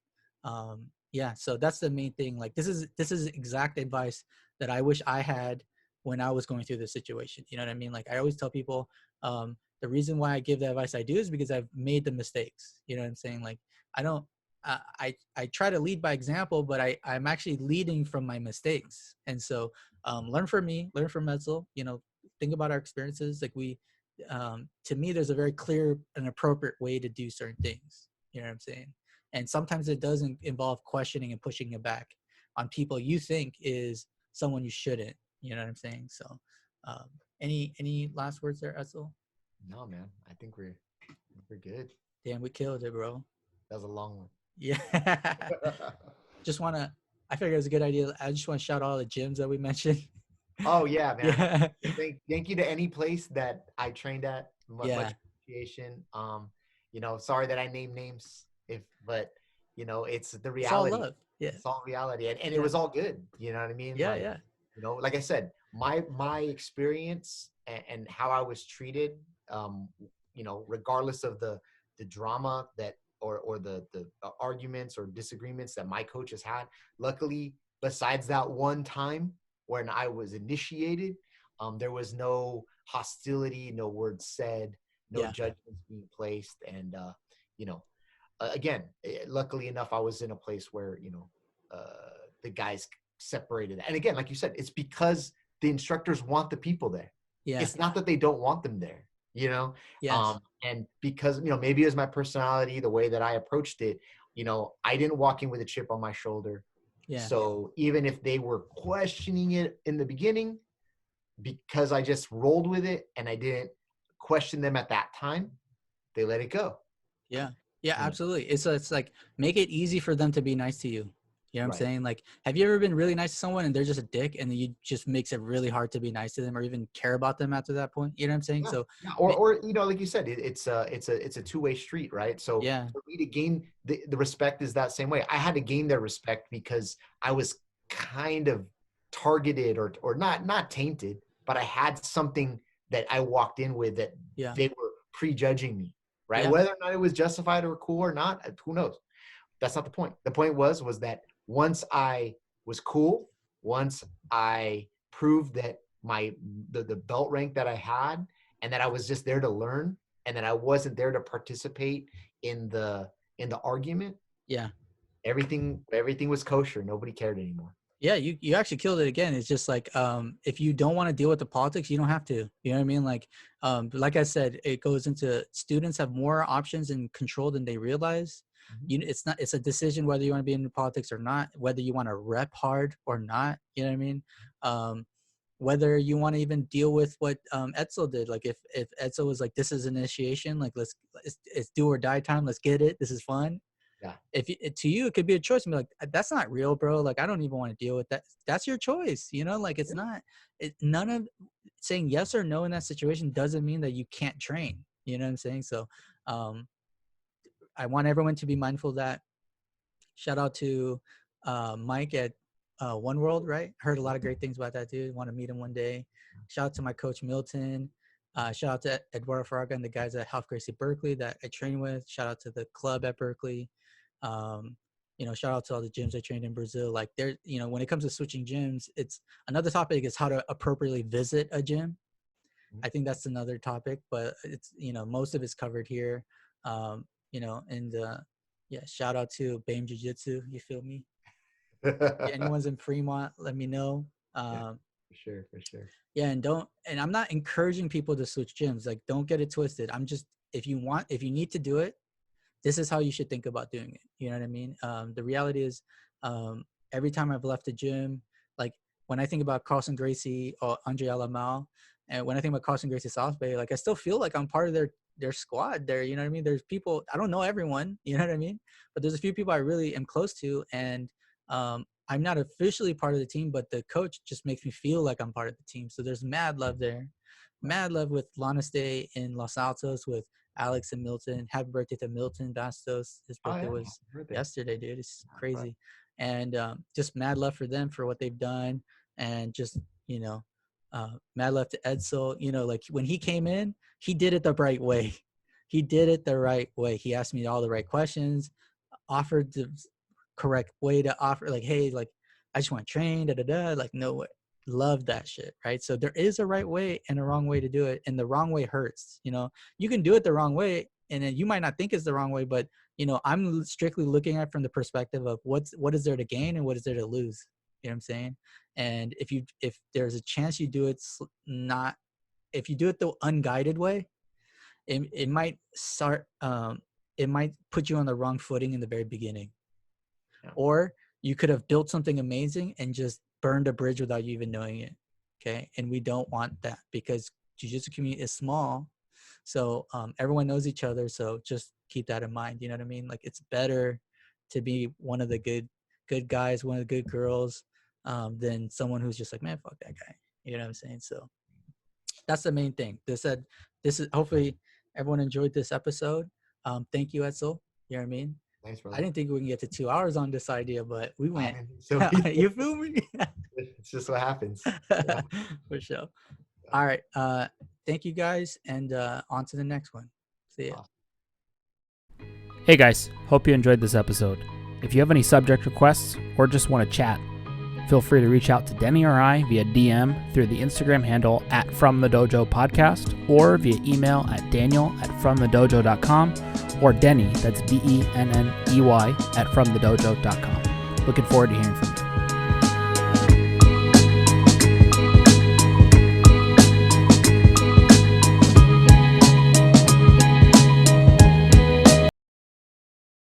yeah, so that's the main thing. Like, this is exact advice that I wish I had when I was going through this situation. You know what I mean? Like, I always tell people, the reason why I give the advice I do is because I've made the mistakes. You know what I'm saying? Like, I don't, I try to lead by example, but I'm actually leading from my mistakes. And so learn from me, learn from Edsel, you know, think about our experiences. Like, to me, there's a very clear and appropriate way to do certain things. You know what I'm saying? And sometimes it doesn't involve questioning and pushing it back on people you think is someone you shouldn't. You know what I'm saying? So any last words there, Edsel? No, man. I think we're good. Damn, we killed it, bro. That was a long one. Yeah. I figured it was a good idea. I just want to shout out all the gyms that we mentioned. Oh yeah, man. Yeah. Thank you to any place that I trained at. Much appreciation. You know, sorry that I named names, but you know, it's the reality. It's all love. Yeah. It's all reality. And it was all good. You know what I mean? Yeah, like, yeah. You know, like I said, my experience and how I was treated, you know, regardless of the drama that or the arguments or disagreements that my coaches had, luckily, besides that one time when I was initiated, there was no hostility, no words said, no judgments being placed. And, you know, again, luckily enough, I was in a place where, you know, the guys separated. And again, like you said, it's because the instructors want the people there. Yeah. It's not that they don't want them there, you know? Yes. And because, you know, maybe it was my personality, the way that I approached it, you know, I didn't walk in with a chip on my shoulder. Yeah. So even if they were questioning it in the beginning, because I just rolled with it and I didn't question them at that time, they let it go. Yeah. Yeah, absolutely. It's like, make it easy for them to be nice to you. You know what I'm saying? Like, have you ever been really nice to someone and they're just a dick, and then you just makes it really hard to be nice to them or even care about them after that point? You know what I'm saying? Yeah. So, or you know, like you said, it's a two-way street, right? So for me to gain the respect is that same way. I had to gain their respect because I was kind of targeted or not tainted, but I had something that I walked in with that they were prejudging me, right? Whether or not it was justified or cool or not, who knows? That's not the point. The point was that once I was cool, once I proved that the belt rank that I had, and that I was just there to learn, and that I wasn't there to participate in the argument. Yeah. Everything was kosher. Nobody cared anymore. Yeah, you actually killed it again. It's just like, if you don't want to deal with the politics, you don't have to. You know what I mean? Like I said, it goes into students have more options and control than they realize. It's a decision whether you want to be in politics or not, whether you want to rep hard or not. You know what I mean? Whether you want to even deal with what Edsel did. Like if Edsel was like, this is initiation, like it's do or die time. Let's get it. This is fun. Yeah. To you, it could be a choice and be like, that's not real, bro. Like, I don't even want to deal with that. That's your choice. You know, like it's not, none of saying yes or no in that situation doesn't mean that you can't train. You know what I'm saying? So, I want everyone to be mindful of that. Shout out to Mike at One World, right? Heard a lot of great things about that dude. Want to meet him one day. Shout out to my coach Milton. Shout out to Eduardo Fraga and the guys at Health Gracie Berkeley that I train with. Shout out to the club at Berkeley. Shout out to all the gyms I trained in Brazil. Like there, when it comes to switching gyms, it's another topic is how to appropriately visit a gym. I think that's another topic, but it's, most of it's covered here. Shout out to Baem Jiu Jitsu. You feel me? Anyone's in Fremont, let me know. For sure. Yeah, and I'm not encouraging people to switch gyms. Like, don't get it twisted. I'm just, if you need to do it, this is how you should think about doing it. You know what I mean? The reality is, every time I've left a gym, like when I think about Carlson Gracie or Andre Alamau, and when I think about Carlson Gracie South Bay, like I still feel like I'm part of their squad there. You know what I mean? There's people, I don't know everyone, you know what I mean? But there's a few people I really am close to, and I'm not officially part of the team, but the coach just makes me feel like I'm part of the team. So there's mad love there. Mad love with Lana Stay in Los Altos with Alex and Milton. Happy birthday to Milton Bastos. His birthday was yesterday, dude. It's crazy. And just mad love for them for what they've done. And just, mad love to Edsel. Like when he came in, he did it the right way. He did it the right way. He asked me all the right questions, offered the correct way to offer, like, hey, like, I just want to train, like, no way. Love that shit, right? So there is a right way and a wrong way to do it, and the wrong way hurts. You can do it the wrong way, and then you might not think it's the wrong way, but I'm strictly looking at it from the perspective of what is there to gain and what is there to lose. You know what I'm saying? And if there's a chance you do it if you do it the unguided way, it might start it might put you on the wrong footing in the very beginning. Yeah. Or you could have built something amazing and just burned a bridge without you even knowing it. Okay. And we don't want that, because jiu-jitsu community is small. So everyone knows each other. So just keep that in mind. You know what I mean? Like, it's better to be one of the good guys, one of the good girls, than someone who's just like, man, fuck that guy. You know what I'm saying? So that's the main thing. This is hopefully everyone enjoyed this episode. Thank you, Edsel. You know what I mean? Thanks, brother. I didn't think we can get to 2 hours on this idea, but we went. So you feel me? It's just what happens. Yeah. For sure. All right. Thank you guys, and on to the next one. See ya. Hey guys, hope you enjoyed this episode. If you have any subject requests or just want to chat, feel free to reach out to Denney or I via DM through the Instagram handle @FromTheDojo Podcast, or via email at daniel@FromTheDojo.com, or Denney, that's DENNEY @FromTheDojo.com. Looking forward to hearing from you.